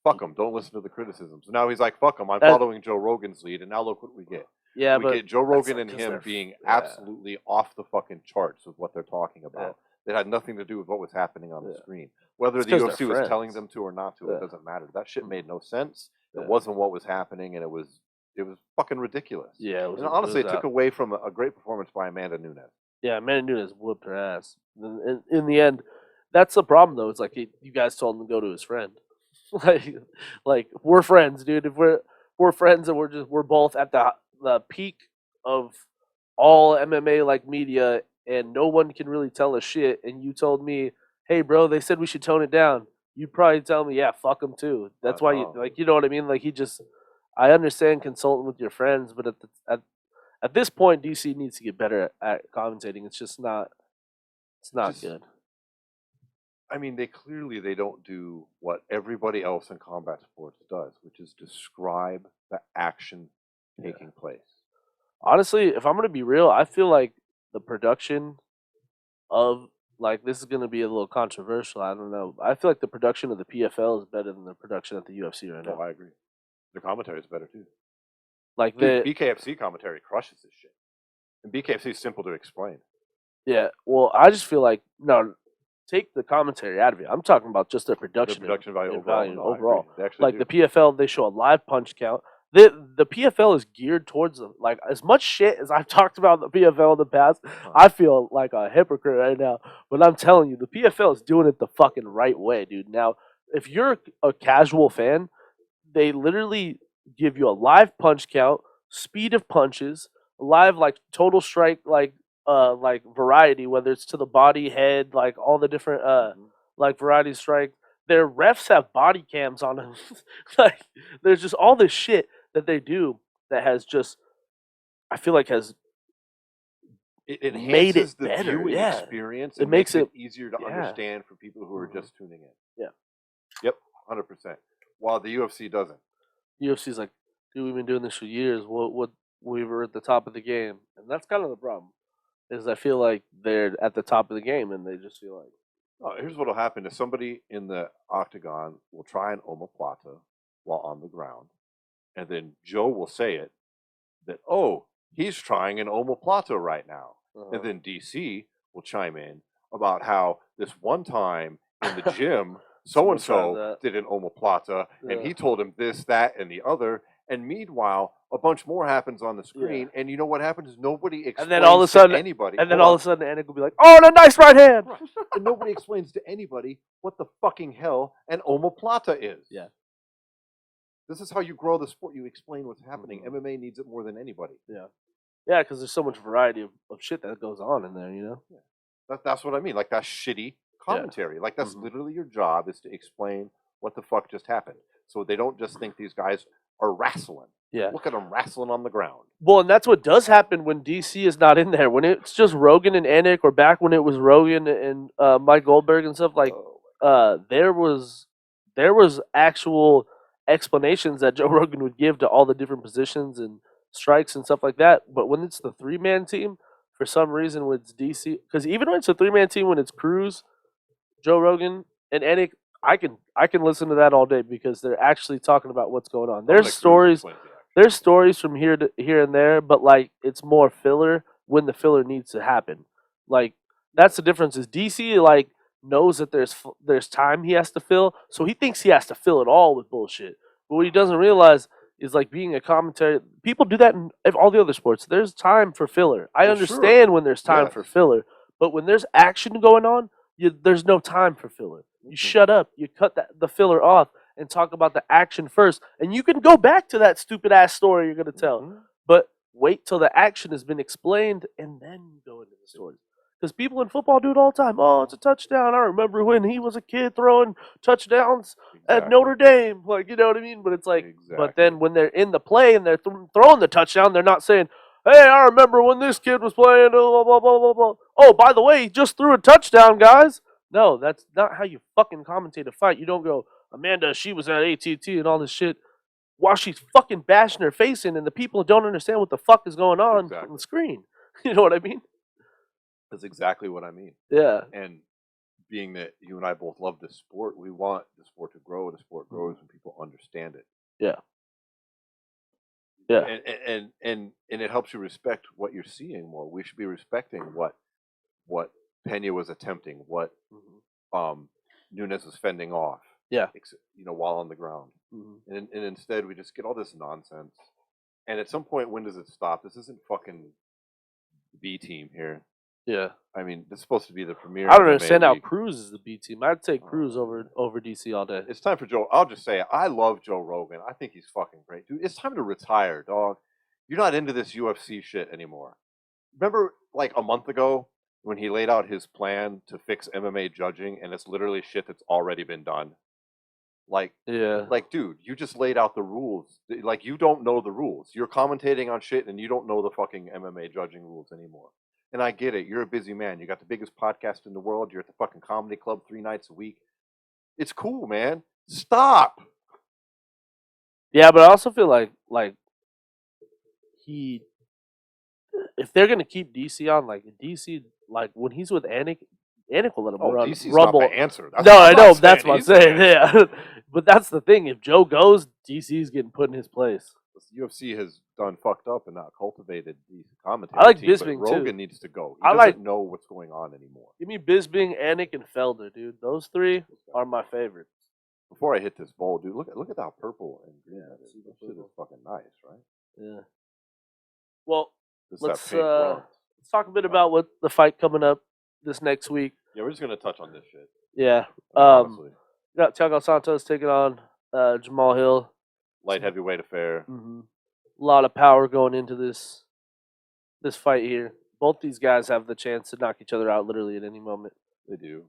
Speaker 1: Fuck him. Don't listen to the criticisms. Now he's like, fuck him. I'm following Joe Rogan's lead. And now look what we get.
Speaker 2: Yeah,
Speaker 1: We
Speaker 2: but
Speaker 1: get Joe
Speaker 2: that's
Speaker 1: Rogan
Speaker 2: like
Speaker 1: and
Speaker 2: 'cause
Speaker 1: him
Speaker 2: they're
Speaker 1: being
Speaker 2: yeah.
Speaker 1: absolutely off the fucking charts with what they're talking about.
Speaker 2: Yeah.
Speaker 1: That had nothing to do with what was happening on the
Speaker 2: Yeah.
Speaker 1: screen. Whether
Speaker 2: It's
Speaker 1: the
Speaker 2: 'cause
Speaker 1: UFC
Speaker 2: they're
Speaker 1: was telling
Speaker 2: friends.
Speaker 1: them to or not to,
Speaker 2: Yeah.
Speaker 1: it doesn't matter. That shit made no sense.
Speaker 2: Yeah.
Speaker 1: It wasn't what was happening, and it was fucking ridiculous.
Speaker 2: Yeah,
Speaker 1: And honestly, it took away from a great performance by Amanda Nunes.
Speaker 2: Yeah, Amanda Nunes whooped her ass. In the end, that's the problem though. It's like you guys told him to go to his friend. like we're friends, dude. If we're friends and we're both at the peak of all MMA like media, and no one can really tell us shit. And you told me, hey, bro, they said we should tone it down. You'd probably tell me, yeah, fuck them too. That's why you know what I mean. Like I understand consulting with your friends, but at this point, DC needs to get better at commentating. It's just not. It's not good.
Speaker 1: I mean, they don't do what everybody else in combat sports does, which is describe the action taking place.
Speaker 2: Honestly, if I'm gonna be real, I feel like the production of like this is gonna be a little controversial. I don't know. I feel like the production of the PFL is better than the production at the UFC right now.
Speaker 1: Oh, I agree. The commentary is better too.
Speaker 2: Like
Speaker 1: Dude, BKFC commentary crushes this shit. And BKFC is simple to explain.
Speaker 2: Yeah, well, I just feel like no, take the commentary out of it. I'm talking about just the
Speaker 1: The
Speaker 2: production,
Speaker 1: production value
Speaker 2: and
Speaker 1: overall.
Speaker 2: value
Speaker 1: No, I agree.
Speaker 2: overall.
Speaker 1: They actually
Speaker 2: Like
Speaker 1: do.
Speaker 2: the PFL, they show a live punch count. The PFL is geared towards them. Like as much shit as I've talked about the PFL in the past, I feel like a hypocrite right now. But I'm telling you, the PFL is doing it the fucking right way, dude. Now, if you're a casual fan, they literally give you a live punch count, speed of punches, live like total strike like variety, whether it's to the body, head, like all the different like variety strike. Their refs have body cams on them. Like there's just all this shit that they do that has just I feel like has
Speaker 1: It
Speaker 2: made
Speaker 1: enhances
Speaker 2: it
Speaker 1: the
Speaker 2: better.
Speaker 1: viewing
Speaker 2: Yeah.
Speaker 1: experience.
Speaker 2: It
Speaker 1: It
Speaker 2: makes
Speaker 1: makes it
Speaker 2: it
Speaker 1: easier to
Speaker 2: yeah.
Speaker 1: understand for people who are
Speaker 2: Mhm.
Speaker 1: just tuning in.
Speaker 2: Yeah.
Speaker 1: Yep, 100%. While the UFC doesn't.
Speaker 2: UFC's like, dude, we've been doing this for years. What we were at the top of the game, and that's kind of the problem. Is I feel like they're at the top of the game, and they just feel like
Speaker 1: Oh, here's what will happen: is somebody in the octagon will try an omoplata while on the ground, and then Joe will say it that, oh, he's trying an omoplata right now, and then DC will chime in about how this one time in the gym, so and
Speaker 2: Someone tried
Speaker 1: so
Speaker 2: that.
Speaker 1: did an omoplata, and
Speaker 2: Yeah.
Speaker 1: he told him this, that, and the other. And meanwhile, a bunch more happens on the screen, and you know what happens is nobody explains
Speaker 2: And then all of a sudden,
Speaker 1: to anybody.
Speaker 2: and then
Speaker 1: Hold
Speaker 2: all
Speaker 1: on.
Speaker 2: of a sudden, Anik will be like, "Oh, and a nice right hand."
Speaker 1: Right. And nobody explains to anybody what the fucking hell an omoplata is.
Speaker 2: Yeah.
Speaker 1: This is how you grow the sport. You explain what's happening.
Speaker 2: Mhm.
Speaker 1: MMA needs it more than anybody.
Speaker 2: Yeah, yeah, because there's so much variety of shit that goes on in there, you know.
Speaker 1: That's what I mean. Like, that's shitty commentary. Like, that's
Speaker 2: Mhm.
Speaker 1: literally your job, is to explain what the fuck just happened. So they don't just think these guys are wrestling.
Speaker 2: Yeah.
Speaker 1: Look at them wrestling on the ground.
Speaker 2: Well, and that's what does happen when DC is not in there. When it's just Rogan and Anik, or back when it was Rogan and Mike Goldberg and stuff, like there was actual explanations that Joe Rogan would give to all the different positions and strikes and stuff like that. But when it's the 3-man team, for some reason, when it's DC, because even when it's a 3-man team, when it's Cruz, Joe Rogan, and Anik, I can listen to that all day because they're actually talking about what's going on. There's stories. There's stories from here and there, but like it's more filler when the filler needs to happen. Like that's the difference. Is DC like knows that there's time he has to fill, so he thinks he has to fill it all with bullshit. But what he doesn't realize is like being a commentary. People do that in all the other sports. There's time for filler. I
Speaker 1: Well,
Speaker 2: understand when there's time for
Speaker 1: Yes.
Speaker 2: filler, but when there's action going on, there's no time for filler. You shut up. You cut the filler off and talk about the action first. And you can go back to that stupid ass story you're going to tell.
Speaker 1: Mhm.
Speaker 2: But wait till the action has been explained and then go into the story. Because people in football do it all the time. Oh, it's a touchdown. I remember when he was a kid throwing touchdowns at Notre Dame. Like, you know what I mean? But it's like, but then when they're in the play and they're throwing the touchdown, they're not saying, hey, I remember when this kid was playing, blah, blah, blah, blah, blah. Oh, by the way, he just threw a touchdown, guys. No, that's not how you fucking commentate a fight. You don't go, Amanda, she was at AT&T and all this shit while she's fucking bashing her face in and the people don't understand what the fuck is going on on the screen. You know what I mean?
Speaker 1: That's exactly what I mean.
Speaker 2: Yeah.
Speaker 1: And being that you and I both love this sport, we want the sport to grow. The sport grows when people understand it.
Speaker 2: Yeah. Yeah.
Speaker 1: And it helps you respect what you're seeing more. We should be respecting what Pena was attempting, what Nunes was fending off.
Speaker 2: Yeah.
Speaker 1: You know, while on the ground. And instead we just get all this nonsense. And at some point, when does it stop? This isn't fucking B team here.
Speaker 2: Yeah.
Speaker 1: I mean, this is supposed to be the premier.
Speaker 2: I don't
Speaker 1: MMA
Speaker 2: understand how
Speaker 1: league.
Speaker 2: Cruz is the B team. I'd take Cruz over DC all day.
Speaker 1: It's time for Joe. I'll just say it. I love Joe Rogan. I think he's fucking great, dude. It's time to retire, dog. You're not into this UFC shit anymore. Remember, like a month ago, when he laid out his plan to fix MMA judging, and it's literally shit that's already been done. Like, dude, you just laid out the rules. Like, you don't know the rules. You're commentating on shit, and you don't know the fucking MMA judging rules anymore. And I get it. You're a busy man. You got the biggest podcast in the world. You're at the fucking comedy club 3 nights a week. It's cool, man. Stop.
Speaker 2: Yeah, but I also feel like he, if they're gonna keep DC on, like DC, like when he's with Anik will let him run.
Speaker 1: DC's
Speaker 2: rumble.
Speaker 1: not the answer.
Speaker 2: No, I know. That's what I'm saying. Yeah, but that's the thing. If Joe goes, DC's getting put in his place.
Speaker 1: UFC has done fucked up and not cultivated these commentary.
Speaker 2: I like
Speaker 1: team, but
Speaker 2: Bisping, too.
Speaker 1: Rogan needs to go. He
Speaker 2: I
Speaker 1: doesn't
Speaker 2: like-
Speaker 1: know what's going on anymore.
Speaker 2: Give me Bisping, Anik, and Felder, dude. Those three are my favorites.
Speaker 1: Before I hit this bowl, dude, look at that purple and green.
Speaker 2: Yeah,
Speaker 1: that is.
Speaker 2: super
Speaker 1: That shit is
Speaker 2: purple.
Speaker 1: fucking nice, right?
Speaker 2: Yeah. Well,
Speaker 1: This is
Speaker 2: let's
Speaker 1: that pink runs.
Speaker 2: let's talk a bit about what the fight coming up this next week.
Speaker 1: Yeah, we're just gonna touch on this shit.
Speaker 2: Yeah.
Speaker 1: Honestly,
Speaker 2: We got Thiago Santos taking on Jamal Hill.
Speaker 1: light heavyweight affair.
Speaker 2: Mm-hmm. A lot of power going into this fight here. Both these guys have the chance to knock each other out literally at any moment.
Speaker 1: They do.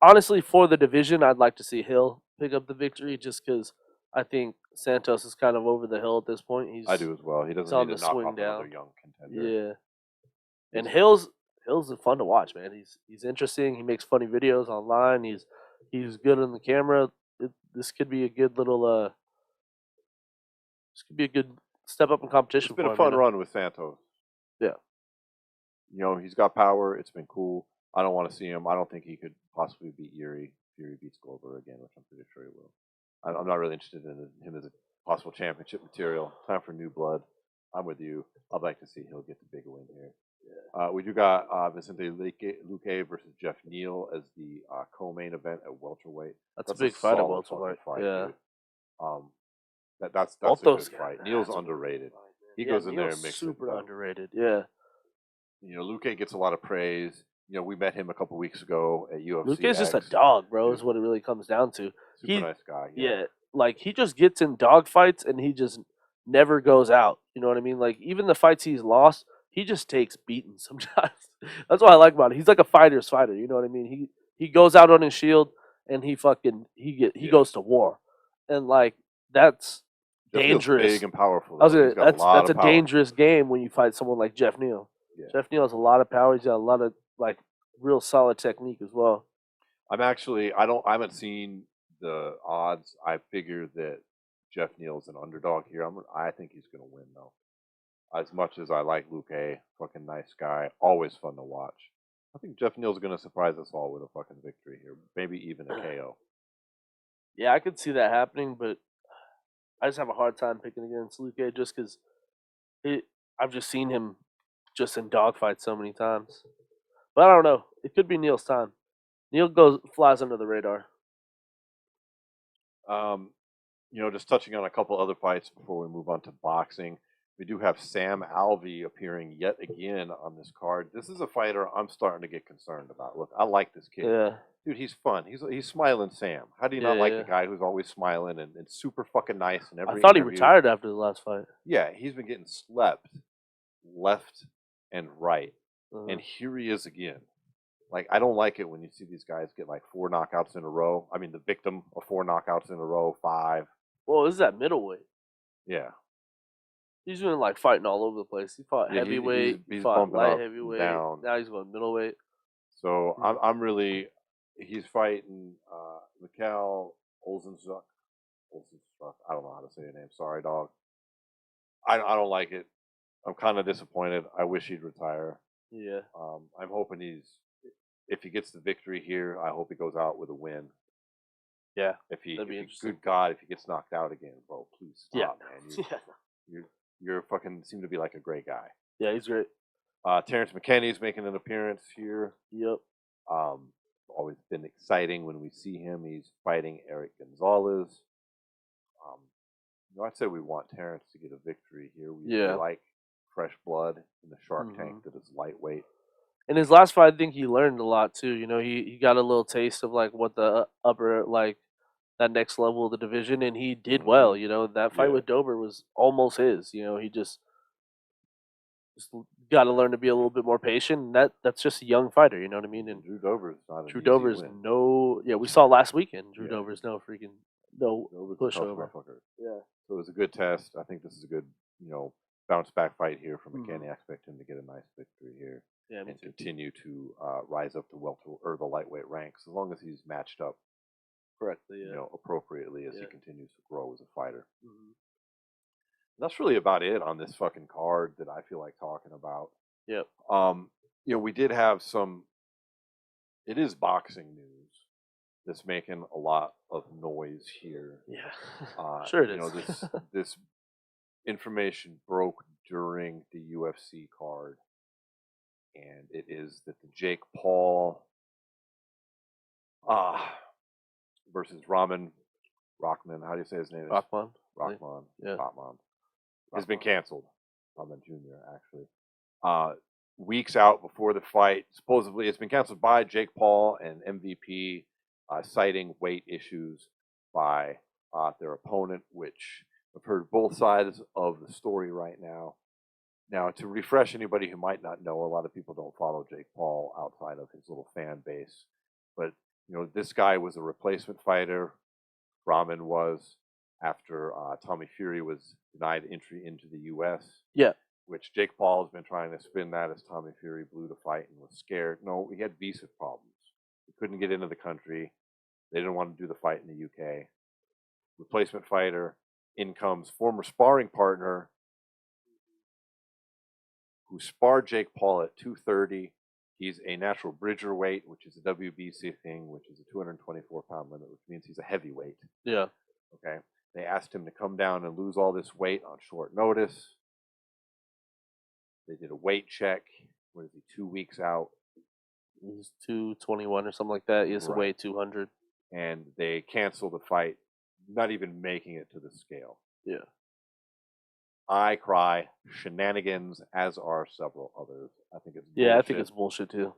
Speaker 2: Honestly, for the division, I'd like to see Hill pick up the victory just because I think Santos is kind of over the hill at this point.
Speaker 1: I do as well. He doesn't
Speaker 2: on
Speaker 1: need to
Speaker 2: the
Speaker 1: knock
Speaker 2: swing
Speaker 1: off another
Speaker 2: down.
Speaker 1: young contender.
Speaker 2: Yeah. And Hill's fun to watch, man. He's interesting. He makes funny videos online. He's good on the camera. This could be a good little this could be a good step up in competition.
Speaker 1: It's been
Speaker 2: for
Speaker 1: a
Speaker 2: him,
Speaker 1: fun run with Santos.
Speaker 2: Yeah.
Speaker 1: You know, he's got power. It's been cool. I don't want to see him. I don't think he could possibly beat Yuri. Fury beats Glover again, which I'm pretty sure he will. I'm not really interested in him as a possible championship material. Time for new blood. I'm with you. I'd like to see he'll get the big win here. Yeah. We do got Vicente Luque versus Jeff Neal as the co-main event at welterweight.
Speaker 2: That's a big fight at
Speaker 1: solid
Speaker 2: welterweight.
Speaker 1: fucking fight,
Speaker 2: Yeah.
Speaker 1: dude. That's
Speaker 2: Both
Speaker 1: a
Speaker 2: those
Speaker 1: good fight.
Speaker 2: guys,
Speaker 1: Neal's
Speaker 2: that's a
Speaker 1: underrated. He
Speaker 2: Yeah,
Speaker 1: goes in there
Speaker 2: Neal's
Speaker 1: and makes
Speaker 2: super
Speaker 1: it.
Speaker 2: underrated. Yeah.
Speaker 1: You know, Luque gets a lot of praise. You know, we met him a couple weeks ago at UFC.
Speaker 2: Luque's just a
Speaker 1: X.
Speaker 2: dog, bro.
Speaker 1: Dude.
Speaker 2: Is what it really comes down to.
Speaker 1: Super nice guy.
Speaker 2: Yeah, like he just gets in dog fights and he just never goes out. You know what I mean? Like even the fights he's lost, he just takes beatings sometimes. That's what I like about it. He's like a fighter's fighter. You know what I mean? He goes out on his shield and he goes to war, and like that's
Speaker 1: Jeff Neal's
Speaker 2: dangerous.
Speaker 1: big and powerful.
Speaker 2: That's a dangerous game when you fight someone like Jeff Neal.
Speaker 1: Yeah.
Speaker 2: Jeff Neal has a lot of power. He's got a lot of like real solid technique as well.
Speaker 1: I haven't seen the odds. I figure that Jeff Neal's an underdog here. I think he's gonna win though. As much as I like Luque, fucking nice guy, always fun to watch. I think Jeff Neal's gonna surprise us all with a fucking victory here, maybe even a KO.
Speaker 2: Yeah, I could see that happening, but I just have a hard time picking against Luque just because I've just seen him just in dogfights so many times. But I don't know. It could be Neal's time. Neal flies under the radar.
Speaker 1: You know, just touching on a couple other fights before we move on to boxing. We do have Sam Alvey appearing yet again on this card. This is a fighter I'm starting to get concerned about. Look, I like this kid.
Speaker 2: Yeah.
Speaker 1: Dude, he's fun. He's smiling Sam. How do you not like the guy who's always smiling and super fucking nice in every
Speaker 2: I thought
Speaker 1: interview?
Speaker 2: he retired after the last fight.
Speaker 1: Yeah, he's been getting slept left and right.
Speaker 2: Uh-huh.
Speaker 1: And here he is again. Like, I don't like it when you see these guys get like 4 knockouts in a row. I mean, the victim of 4 knockouts in a row, 5.
Speaker 2: Well, this is at middleweight.
Speaker 1: Yeah.
Speaker 2: He's been like fighting all over the place. He fought heavyweight, he fought light heavyweight.
Speaker 1: Down.
Speaker 2: Now he's going middleweight.
Speaker 1: So I'm really, he's fighting Mikhail Olzenstruck. I don't know how to say your name. Sorry, dog. I don't like it. I'm kind of disappointed. I wish he'd retire.
Speaker 2: Yeah.
Speaker 1: I'm hoping if he gets the victory here, I hope he goes out with a win.
Speaker 2: Yeah.
Speaker 1: Good God, if he gets knocked out again, bro, please stop, man.
Speaker 2: Yeah.
Speaker 1: You're fucking seem to be like a great guy.
Speaker 2: Yeah, he's great.
Speaker 1: Terrence McKinney's making an appearance here.
Speaker 2: Yep.
Speaker 1: Always been exciting when we see him. He's fighting Eric Gonzalez. I'd say we want Terrence to get a victory here. We like fresh blood in the Shark Tank that is lightweight.
Speaker 2: In his last fight, I think he learned a lot too. You know, he got a little taste of like what the upper that next level of the division, and he did well. You know, that fight with Dober was almost his. You know, he just got to learn to be a little bit more patient. And that's just a young fighter. You know what I mean? And
Speaker 1: Drew Dober's not
Speaker 2: Drew Dober's we saw last weekend. Drew Dober's no pushover.
Speaker 1: Yeah. So it was a good test. I think this is a good, bounce back fight here from McKinney. I expect him to get a nice victory here.
Speaker 2: Yeah,
Speaker 1: and continue to rise up the the lightweight ranks as long as he's matched up
Speaker 2: correctly,
Speaker 1: appropriately as he continues to grow as a fighter. That's really about it on this fucking card that I feel like talking about.
Speaker 2: Yep.
Speaker 1: We did have some. It is boxing news that's making a lot of noise here.
Speaker 2: Yeah.
Speaker 1: Sure it is. This information broke during the UFC card, and it is that the Jake Paul versus Rockman, how do you say his name?
Speaker 2: Rockman.
Speaker 1: Rockman.
Speaker 2: Yeah.
Speaker 1: Rockman. Has been canceled. Rockman Jr. actually. Weeks out before the fight, supposedly it's been canceled by Jake Paul and MVP, citing weight issues by their opponent, which I've heard both sides of the story right now. Now, to refresh anybody who might not know, a lot of people don't follow Jake Paul outside of his little fan base. But, this guy was a replacement fighter. Rahman was, after Tommy Fury was denied entry into the U.S.
Speaker 2: Yeah.
Speaker 1: Which Jake Paul has been trying to spin that as Tommy Fury blew the fight and was scared. No, he had visa problems. He couldn't get into the country. They didn't want to do the fight in the UK. Replacement fighter. In comes former sparring partner who sparred Jake Paul at 230. He's a natural bridger weight, which is a WBC thing, which is a 224-pound limit, which means he's a heavyweight.
Speaker 2: Yeah.
Speaker 1: Okay. They asked him to come down and lose all this weight on short notice. They did a weight check. What is he, 2 weeks out?
Speaker 2: He's 221 or something like that. He has to
Speaker 1: Right.
Speaker 2: weigh 200.
Speaker 1: And they canceled the fight, not even making it to the scale.
Speaker 2: Yeah.
Speaker 1: I cry shenanigans, as are several others. I think it's bullshit.
Speaker 2: Yeah, I think it's bullshit too.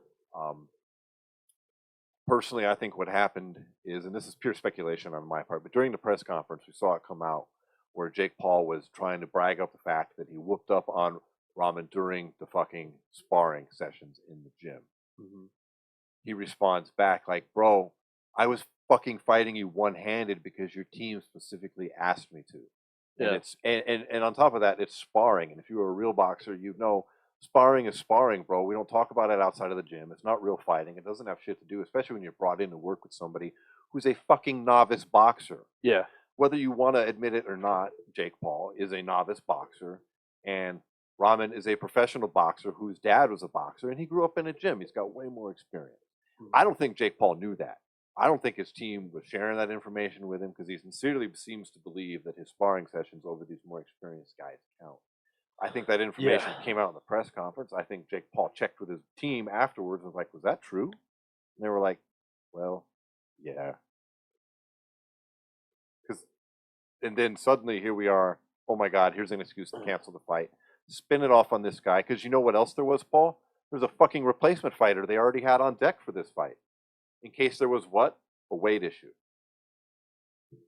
Speaker 1: Personally, I think what happened is, and this is pure speculation on my part, but during the press conference, we saw it come out where Jake Paul was trying to brag up the fact that he whooped up on Rahman during the fucking sparring sessions in the gym.
Speaker 2: Mm-hmm.
Speaker 1: He responds back like, bro, I was fucking fighting you one-handed because your team specifically asked me to. And
Speaker 2: Yeah.
Speaker 1: it's and on top of that, it's sparring. And if you were a real boxer, you'd know sparring is sparring, bro. We don't talk about it outside of the gym. It's not real fighting. It doesn't have shit to do, especially when you're brought in to work with somebody who's a fucking novice boxer.
Speaker 2: Yeah.
Speaker 1: Whether you want to admit it or not, Jake Paul is a novice boxer, and Rahman is a professional boxer whose dad was a boxer, and he grew up in a gym. He's got way more experience. I don't think Jake Paul knew that. I don't think his team was sharing that information with him because he sincerely seems to believe that his sparring sessions over these more experienced guys count. I think that information came out in the press conference. I think Jake Paul checked with his team afterwards and was like, was that true? And they were like, well, yeah. And then suddenly here we are, oh my God, here's an excuse to cancel the fight. Spin it off on this guy, because you know what else there was, Paul? There's a fucking replacement fighter they already had on deck for this fight. In case there was what? A weight issue.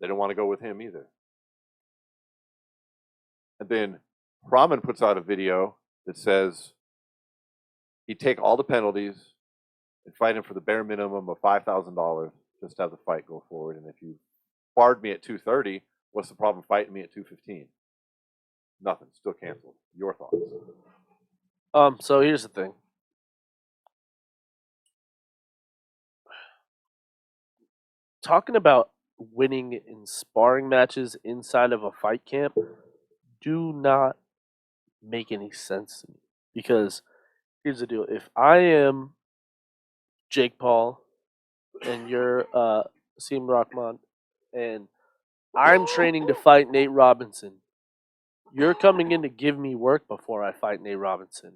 Speaker 1: They don't want to go with him either. And then Rahman puts out a video that says he'd take all the penalties and fight him for the bare minimum of $5,000 just to have the fight go forward. And if you barred me at 230, what's the problem fighting me at 215? Nothing. Still canceled. Your thoughts?
Speaker 2: So here's the thing. Talking about winning in sparring matches inside of a fight camp do not make any sense to me. Because here's the deal. If I am Jake Paul and you're Seem Rahman and I'm training to fight Nate Robinson, you're coming in to give me work before I fight Nate Robinson.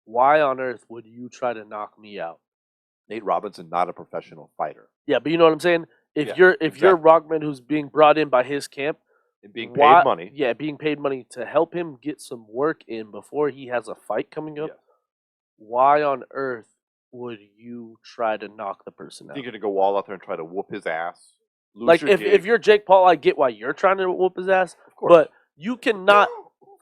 Speaker 2: Why on earth would you try to knock me out?
Speaker 1: Nate Robinson, not a professional fighter.
Speaker 2: Yeah, but you know what I'm saying? If you're Rockman who's being brought in by his camp
Speaker 1: and being paid money.
Speaker 2: Yeah, being paid money to help him get some work in before he has a fight coming up. Yeah. Why on earth would you try to knock the person out?
Speaker 1: You're gonna go all out there and try to whoop his ass.
Speaker 2: Like if you're Jake Paul, I get why you're trying to whoop his ass. Of course. But you cannot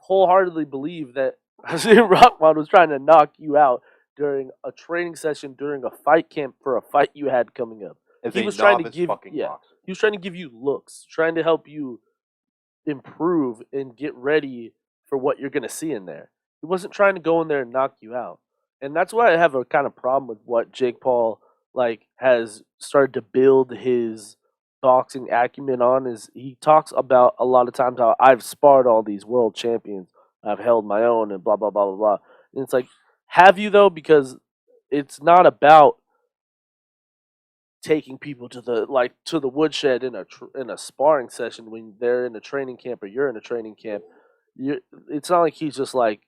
Speaker 2: wholeheartedly believe that Hasim Rahman was trying to knock you out during a training session, during a fight camp for a fight you had coming up. He was trying to give boxer. He was trying to give you looks, trying to help you improve and get ready for what you're gonna see in there. He wasn't trying to go in there and knock you out. And that's why I have a kind of problem with what Jake Paul has started to build his boxing acumen on. Is he talks about a lot of times how I've sparred all these world champions, I've held my own, and blah blah blah blah blah. And it's like, have you though? Because it's not about taking people to the woodshed in a sparring session when they're in a training camp or you're in a training camp. It's not like he's just like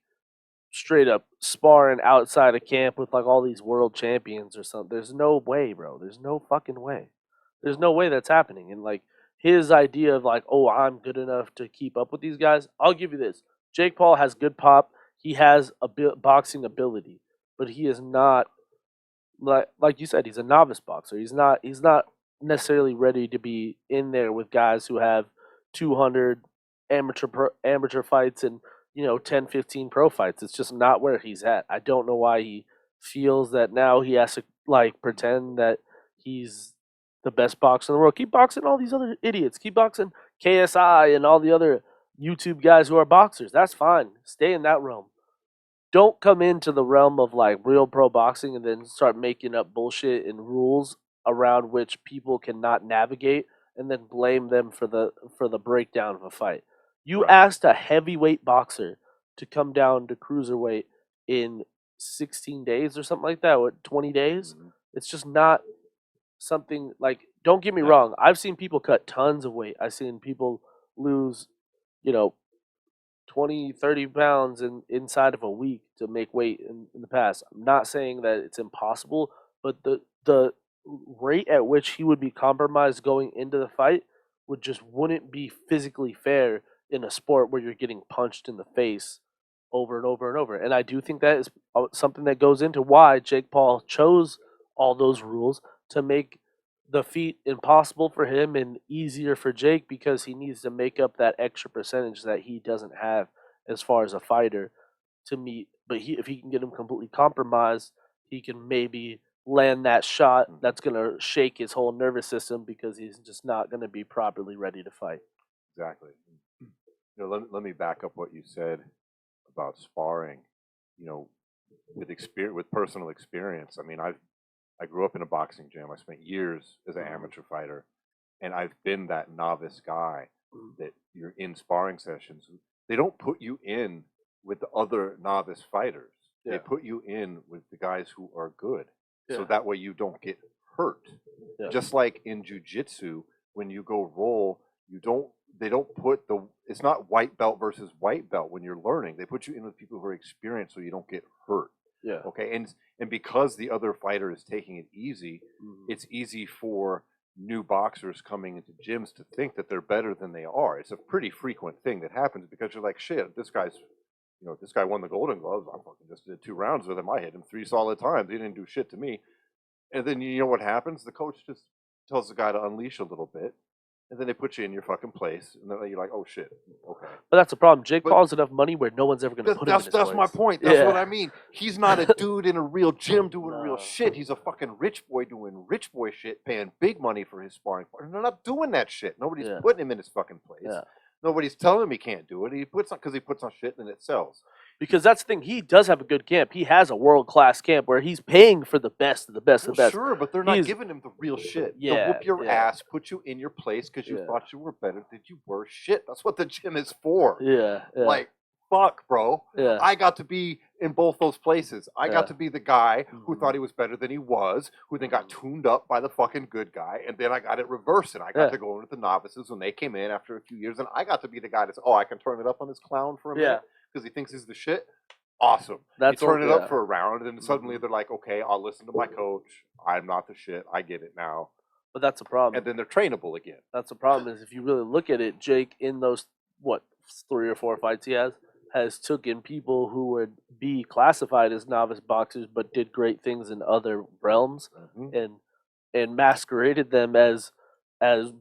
Speaker 2: straight up sparring outside of camp with like all these world champions or something. There's no way, bro. There's no fucking way. There's no way that's happening. And like his idea of like, oh, I'm good enough to keep up with these guys. I'll give you this. Jake Paul has good pop. He has a boxing ability, but he is not like you said. He's a novice boxer. He's not necessarily ready to be in there with guys who have 200 amateur fights and 10, 15 pro fights. It's just not where he's at. I don't know why he feels that now he has to like pretend that he's the best boxer in the world. Keep boxing all these other idiots. Keep boxing KSI and all the other YouTube guys who are boxers. That's fine. Stay in that realm. Don't come into the realm of like real pro boxing and then start making up bullshit and rules around which people cannot navigate and then blame them for the breakdown of a fight. You
Speaker 1: Right.
Speaker 2: asked a heavyweight boxer to come down to cruiserweight in 16 days or something like that, or 20 days.
Speaker 1: Mhm.
Speaker 2: It's just not something like, don't get me
Speaker 1: No.
Speaker 2: wrong, I've seen people cut tons of weight. I've seen people lose, you know, 20, 30 pounds inside of a week to make weight in the past. I'm not saying that it's impossible, but the rate at which he would be compromised going into the fight wouldn't be physically fair in a sport where you're getting punched in the face over and over and over. And I do think that is something that goes into why Jake Paul chose all those rules to make the feat impossible for him and easier for Jake, because he needs to make up that extra percentage that he doesn't have as far as a fighter to meet. But if he can get him completely compromised, he can maybe land that shot that's going to shake his whole nervous system because he's just not going to be properly ready to fight.
Speaker 1: Exactly. Let me back up what you said about sparring. With personal experience. I mean, I grew up in a boxing gym. I spent years as an amateur fighter, and I've been that novice guy that you're in sparring sessions. They don't put you in with the other novice fighters.
Speaker 2: Yeah.
Speaker 1: They put you in with the guys who are good, so
Speaker 2: Yeah.
Speaker 1: that way you don't get hurt.
Speaker 2: Yeah.
Speaker 1: Just like in jujitsu, when you go roll, they don't put it's not white belt versus white belt when you're learning. They put you in with people who are experienced so you don't get hurt.
Speaker 2: Yeah.
Speaker 1: Okay. And because the other fighter is taking it easy, it's easy for new boxers coming into gyms to think that they're better than they are. It's a pretty frequent thing that happens because you're like, shit, this guy won the Golden Gloves. I fucking just did 2 rounds with him. I hit him 3 solid times. He didn't do shit to me. And then you know what happens? The coach just tells the guy to unleash a little bit. And then they put you in your fucking place, and then you're like, "Oh shit, okay."
Speaker 2: But that's the problem. Jake Paul's enough money where no one's ever going to put him in his place.
Speaker 1: That's my point. That's what I mean. He's not a dude in a real gym doing real shit. He's a fucking rich boy doing rich boy shit, paying big money for his sparring partner. They're not doing that shit. Nobody's putting him in his fucking place.
Speaker 2: Yeah.
Speaker 1: Nobody's telling him he can't do it. He puts on because he puts on shit and it sells.
Speaker 2: Because that's the thing. He does have a good camp. He has a world-class camp where he's paying for the best of the best of the best.
Speaker 1: Sure, but they're not giving him the real shit. They'll whoop your ass, put you in your place because you thought you were better than you were. Shit, that's what the gym is for.
Speaker 2: Yeah.
Speaker 1: Like, fuck, bro.
Speaker 2: Yeah.
Speaker 1: I got to be in both those places. I got to be the guy who thought he was better than he was, who then got tuned up by the fucking good guy, and then I got it reversed, and I got to go in with the novices when they came in after a few years, and I got to be the guy that's, I can turn it up on this clown for a minute because he thinks he's the shit. Awesome. You turn it up for a round, and then suddenly they're like, okay, I'll listen to my coach. I'm not the shit. I get it now.
Speaker 2: But that's the problem.
Speaker 1: And then they're trainable again.
Speaker 2: That's the problem is if you really look at it, Jake, in those, 3 or 4 fights he has taken people who would be classified as novice boxers but did great things in other realms and masqueraded them as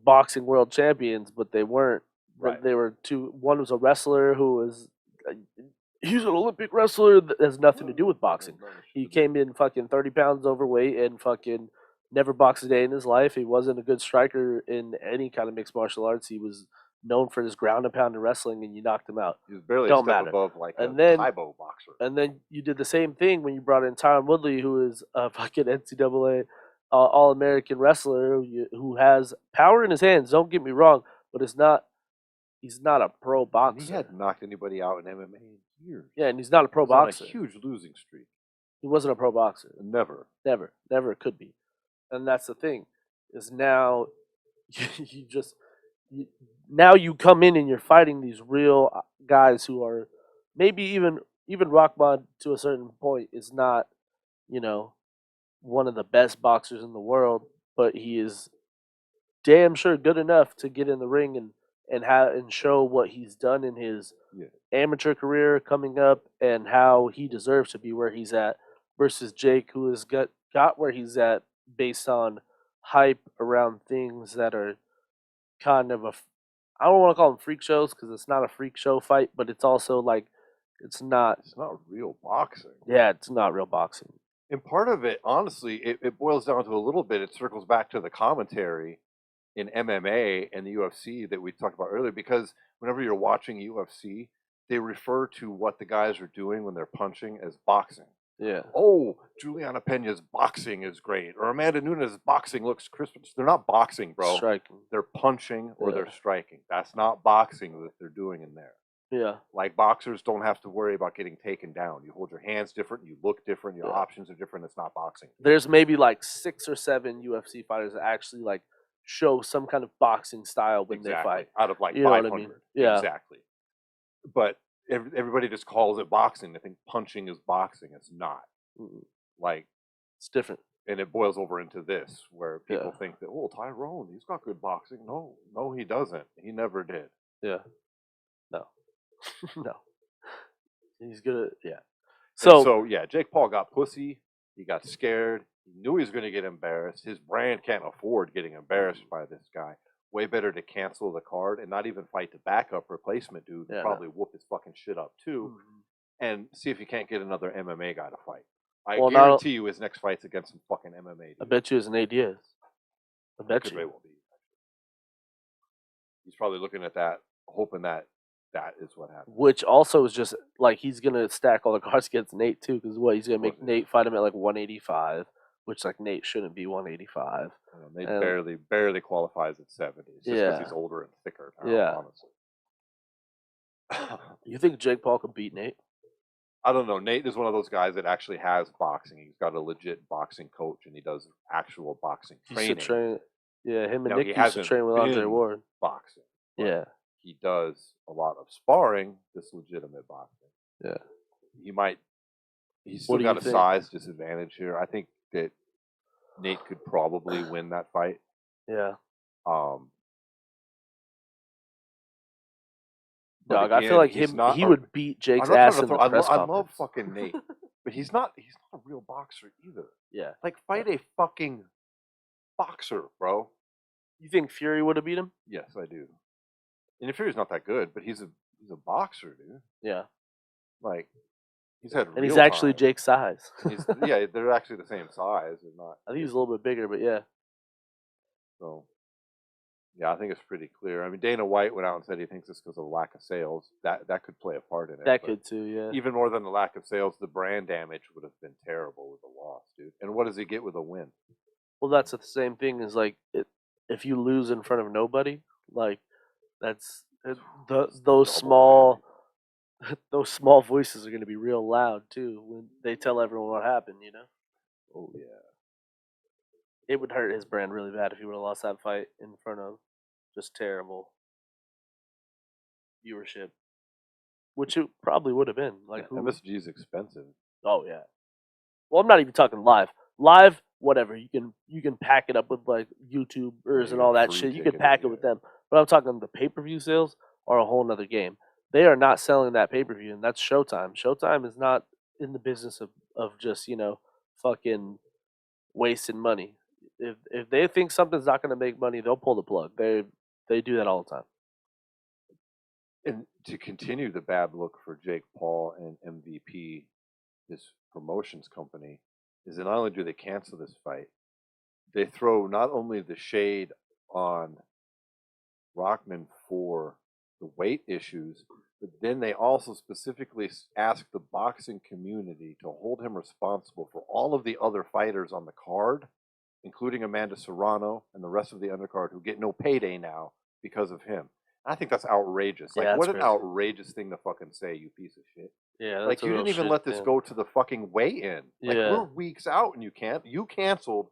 Speaker 2: boxing world champions, but they weren't.
Speaker 1: Right.
Speaker 2: They were one was a wrestler who was he's an Olympic wrestler that has nothing to do with boxing. He came in fucking 30 pounds overweight and fucking never boxed a day in his life. He wasn't a good striker in any kind of mixed martial arts. He was known for his ground and pound and wrestling, and you knocked him out.
Speaker 1: He was barely a step above like a Taibo boxer.
Speaker 2: And then you did the same thing when you brought in Tyron Woodley, who is a fucking NCAA All-American wrestler who has power in his hands. Don't get me wrong, but he's not a pro boxer.
Speaker 1: He hadn't knocked anybody out in MMA in years.
Speaker 2: Yeah, and he's not a pro boxer.
Speaker 1: On a huge losing streak.
Speaker 2: He wasn't a pro boxer.
Speaker 1: Never
Speaker 2: Never could be. And that's the thing, is now now you come in and you're fighting these real guys who are maybe even Rockman to a certain point is not, you know, one of the best boxers in the world, but he is damn sure good enough to get in the ring and show what he's done in his amateur career coming up and how he deserves to be where he's at versus Jake, who has got where he's at based on hype around things that are kind of I don't want to call them freak shows because it's not a freak show fight, but it's also like it's not
Speaker 1: real boxing.
Speaker 2: Yeah, it's not real boxing.
Speaker 1: And part of it, honestly, it boils down to a little bit. It circles back to the commentary in MMA and the UFC that we talked about earlier, because whenever you're watching UFC, they refer to what the guys are doing when they're punching as boxing.
Speaker 2: Yeah.
Speaker 1: Oh, Juliana Pena's boxing is great, or Amanda Nunes' boxing looks crisp. They're not boxing, bro.
Speaker 2: Striking.
Speaker 1: They're punching or they're striking. That's not boxing that they're doing in there.
Speaker 2: Yeah.
Speaker 1: Like boxers don't have to worry about getting taken down. You hold your hands different, you look different, your options are different. It's not boxing.
Speaker 2: There's maybe like 6 or 7 UFC fighters that actually like show some kind of boxing style when they fight.
Speaker 1: Out of like
Speaker 2: You know
Speaker 1: 500.
Speaker 2: what I mean? Yeah.
Speaker 1: Exactly. But everybody just calls it boxing. They think punching is boxing. It's not. Like,
Speaker 2: it's different.
Speaker 1: And it boils over into this, where people think that, oh, Tyrone, he's got good boxing. No, he doesn't. He never did.
Speaker 2: Yeah. No. No. He's good at,
Speaker 1: So yeah, Jake Paul got pussy. He got scared. He knew he was going to get embarrassed. His brand can't afford getting embarrassed by this guy. Way better to cancel the card and not even fight the backup replacement dude who probably whoop his fucking shit up too, and see if you can't get another MMA guy to fight. I guarantee you his next fight's against some fucking MMA dude.
Speaker 2: I bet you it's an ADS. I bet you.
Speaker 1: He's probably looking at that, hoping that is what happens.
Speaker 2: Which also is just like he's gonna stack all the cards against Nate too, because he's gonna make Nate fight him at like 185, which like Nate shouldn't be 185.
Speaker 1: Nate barely qualifies at 70. It's just because he's older and thicker now, honestly.
Speaker 2: You think Jake Paul could beat Nate?
Speaker 1: I don't know. Nate is one of those guys that actually has boxing. He's got a legit boxing coach, and he does actual boxing training.
Speaker 2: Him and Nick used to train with Andre Ward.
Speaker 1: Boxing.
Speaker 2: Yeah.
Speaker 1: He does a lot of sparring, this legitimate boxing.
Speaker 2: Yeah.
Speaker 1: He's still got a size disadvantage here. I think that Nate could probably win that fight.
Speaker 2: Yeah.
Speaker 1: Dog,
Speaker 2: I feel like he would beat Jake's ass in the press conference.
Speaker 1: I love fucking Nate, but he's not a real boxer either.
Speaker 2: Yeah.
Speaker 1: Like, fight a fucking boxer, bro.
Speaker 2: You think Fury would have beat him?
Speaker 1: Yes, I do. And Fury's not that good, but he's a boxer, dude.
Speaker 2: Yeah.
Speaker 1: Like, he's had
Speaker 2: and he's actually Jake's size.
Speaker 1: Yeah, they're actually the same size. They're not.
Speaker 2: I think he's a little bit bigger, but yeah.
Speaker 1: So, yeah, I think it's pretty clear. I mean, Dana White went out and said he thinks it's because of the lack of sales. That could play a part in it.
Speaker 2: That could too, yeah.
Speaker 1: Even more than the lack of sales, the brand damage would have been terrible with the loss, dude. And what does he get with a win?
Speaker 2: Well, that's the same thing as like if you lose in front of nobody, like that's those small voices are going to be real loud too when they tell everyone what happened, you know?
Speaker 1: Oh yeah.
Speaker 2: It would hurt his brand really bad if he would have lost that fight in front of just terrible viewership, which it probably would have been. Like
Speaker 1: MSG is expensive.
Speaker 2: Oh yeah. Well, I'm not even talking live. Live, whatever. You can pack it up with like YouTubers and all that shit. You can pack it with them. But I'm talking the pay-per-view sales are a whole nother game. They are not selling that pay-per-view, and that's Showtime. Showtime is not in the business of just, fucking wasting money. If they think something's not going to make money, they'll pull the plug. They do that all the time.
Speaker 1: And to continue the bad look for Jake Paul and MVP, this promotions company, is that not only do they cancel this fight, they throw not only the shade on Rockman for the weight issues, but then they also specifically ask the boxing community to hold him responsible for all of the other fighters on the card, including Amanda Serrano and the rest of the undercard, who get no payday now because of him. I think that's outrageous.
Speaker 2: Yeah,
Speaker 1: what an outrageous thing to fucking say, you piece of shit.
Speaker 2: Yeah,
Speaker 1: like, you didn't even let this go to the fucking weigh-in. Like, we're weeks out and you canceled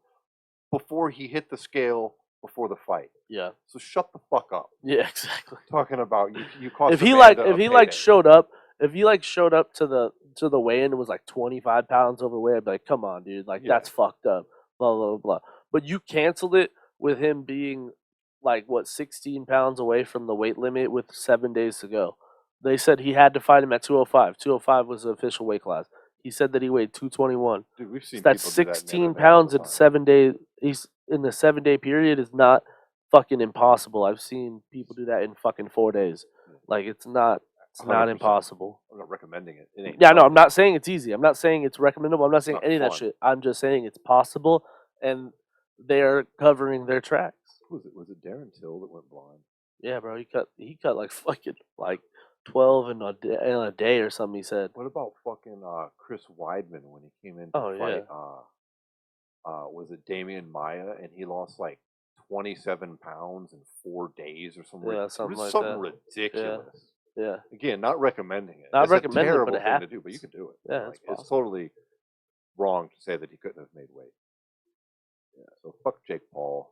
Speaker 1: before he hit the scale before the fight.
Speaker 2: Yeah.
Speaker 1: So shut the fuck up.
Speaker 2: Yeah, exactly.
Speaker 1: Talking about you cost
Speaker 2: If he
Speaker 1: Amanda
Speaker 2: like
Speaker 1: a
Speaker 2: if he
Speaker 1: payday.
Speaker 2: showed up to the weigh-in and was like 25 pounds overweight, I'd be like, come on, dude, like
Speaker 1: Yeah.
Speaker 2: that's fucked up. Blah blah blah. But you canceled it with him being like 16 pounds away from the weight limit with 7 days to go. They said he had to fight him at 205. 205 was the official weight class. He said that he weighed 221.
Speaker 1: Dude, we've seen
Speaker 2: So that's
Speaker 1: people do that in
Speaker 2: 16
Speaker 1: MMA
Speaker 2: pounds
Speaker 1: all
Speaker 2: in
Speaker 1: the time.
Speaker 2: 7 days. He's in the 7 day period is not fucking impossible. I've seen people do that in fucking 4 days. Like it's not
Speaker 1: 100%.
Speaker 2: impossible.
Speaker 1: I'm not recommending it. It ain't
Speaker 2: Yeah, no, I'm
Speaker 1: nothing.
Speaker 2: not saying it's easy. I'm not saying it's recommendable. I'm not saying
Speaker 1: not
Speaker 2: any of that
Speaker 1: fun.
Speaker 2: shit. I'm just saying it's possible, and they're covering their tracks.
Speaker 1: Who was it? Was it Darren Till that went blind?
Speaker 2: Yeah, bro, he cut like fucking like 12 in a day or something. He said.
Speaker 1: What about fucking Chris Weidman when he came in to
Speaker 2: Oh,
Speaker 1: fight?
Speaker 2: yeah.
Speaker 1: Was it Damian Maia and he lost like 27 pounds in 4 days or something?
Speaker 2: Yeah,
Speaker 1: It
Speaker 2: something
Speaker 1: was
Speaker 2: like
Speaker 1: something
Speaker 2: that.
Speaker 1: ridiculous.
Speaker 2: Yeah,
Speaker 1: Again, not recommending it.
Speaker 2: not
Speaker 1: It's
Speaker 2: recommending,
Speaker 1: a
Speaker 2: but
Speaker 1: terrible
Speaker 2: it
Speaker 1: thing to do, but
Speaker 2: happens.
Speaker 1: you can do it.
Speaker 2: Yeah,
Speaker 1: Like,
Speaker 2: it's
Speaker 1: it's totally wrong to say that he couldn't have made weight. Yeah, so fuck Jake Paul.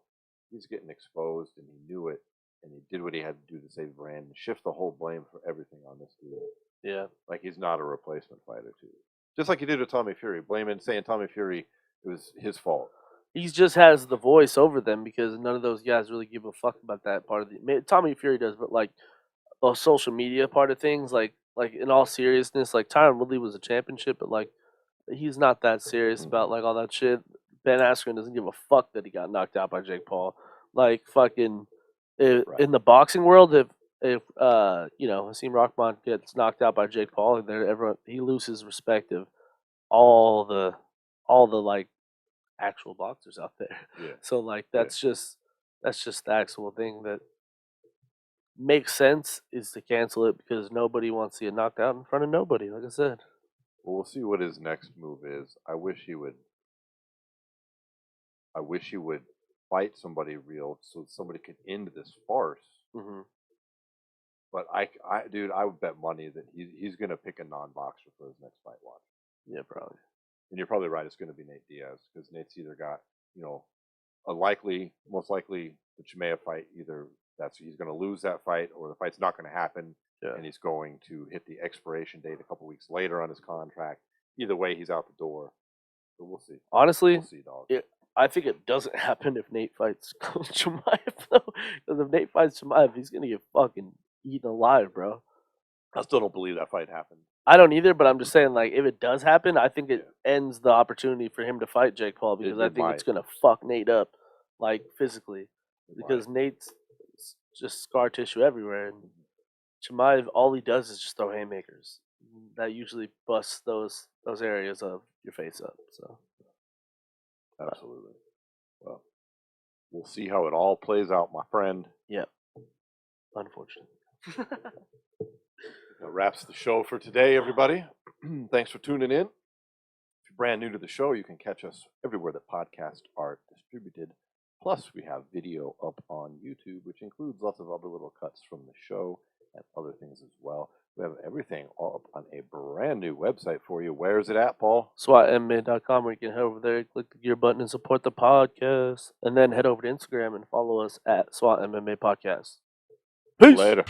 Speaker 1: He's getting exposed, and he knew it, and he did what he had to do to save the brand and shift the whole blame for everything on this dude.
Speaker 2: Yeah.
Speaker 1: Like he's not a replacement fighter, too. Just like he did with Tommy Fury, saying Tommy Fury it was his fault.
Speaker 2: He just has the voice over them because none of those guys really give a fuck about that part of the. Tommy Fury does, but like the social media part of things, like in all seriousness, like Tyron Woodley was a championship, but like he's not that serious about like all that shit. Ben Askren doesn't give a fuck that he got knocked out by Jake Paul. Like fucking in the boxing world, if Hasim Rahman gets knocked out by Jake Paul, and everyone he loses respect of all the like actual boxers out there.
Speaker 1: Yeah.
Speaker 2: So like that's just the actual thing that makes sense is to cancel it because nobody wants to get knocked out in front of nobody. Like I said.
Speaker 1: Well, we'll see what his next move is. I wish he would fight somebody real so somebody could end this farce.
Speaker 2: Mm-hmm.
Speaker 1: But dude, I would bet money that he's gonna pick a non-boxer for his next fight. Watch.
Speaker 2: Yeah, probably.
Speaker 1: And you're probably right. It's gonna be Nate Diaz because Nate's either got most likely the Chimaev fight. Either he's gonna lose that fight, or the fight's not gonna happen, and he's going to hit the expiration date a couple weeks later on his contract. Either way, he's out the door. So we'll see.
Speaker 2: Honestly,
Speaker 1: we'll see, dog.
Speaker 2: I think it doesn't happen if Nate fights Chimaev, though. Because if Nate fights Chimaev, he's gonna get fucking eaten alive, bro.
Speaker 1: I still don't believe that fight happened.
Speaker 2: I don't either, but I'm just saying, like, if it does happen, I think it ends the opportunity for him to fight Jake Paul because I think it's gonna fuck Nate up, like physically, because Nate's just scar tissue everywhere, and Chimaev, all he does is just throw haymakers. That usually busts those areas of your face up. So.
Speaker 1: Absolutely. Well, we'll see how it all plays out, my friend.
Speaker 2: Yep. Unfortunately.
Speaker 1: That wraps the show for today, everybody. Thanks for tuning in. If you're brand new to the show, you can catch us everywhere that podcasts are distributed. Plus, we have video up on YouTube, which includes lots of other little cuts from the show and other things as well. We have everything all up on a brand new website for you. Where is it at, Paul?
Speaker 2: SWAT MMA.com, where you can head over there, click the gear button, and support the podcast. And then head over to Instagram and follow us at SWAT MMA Podcast. Peace.
Speaker 1: Later.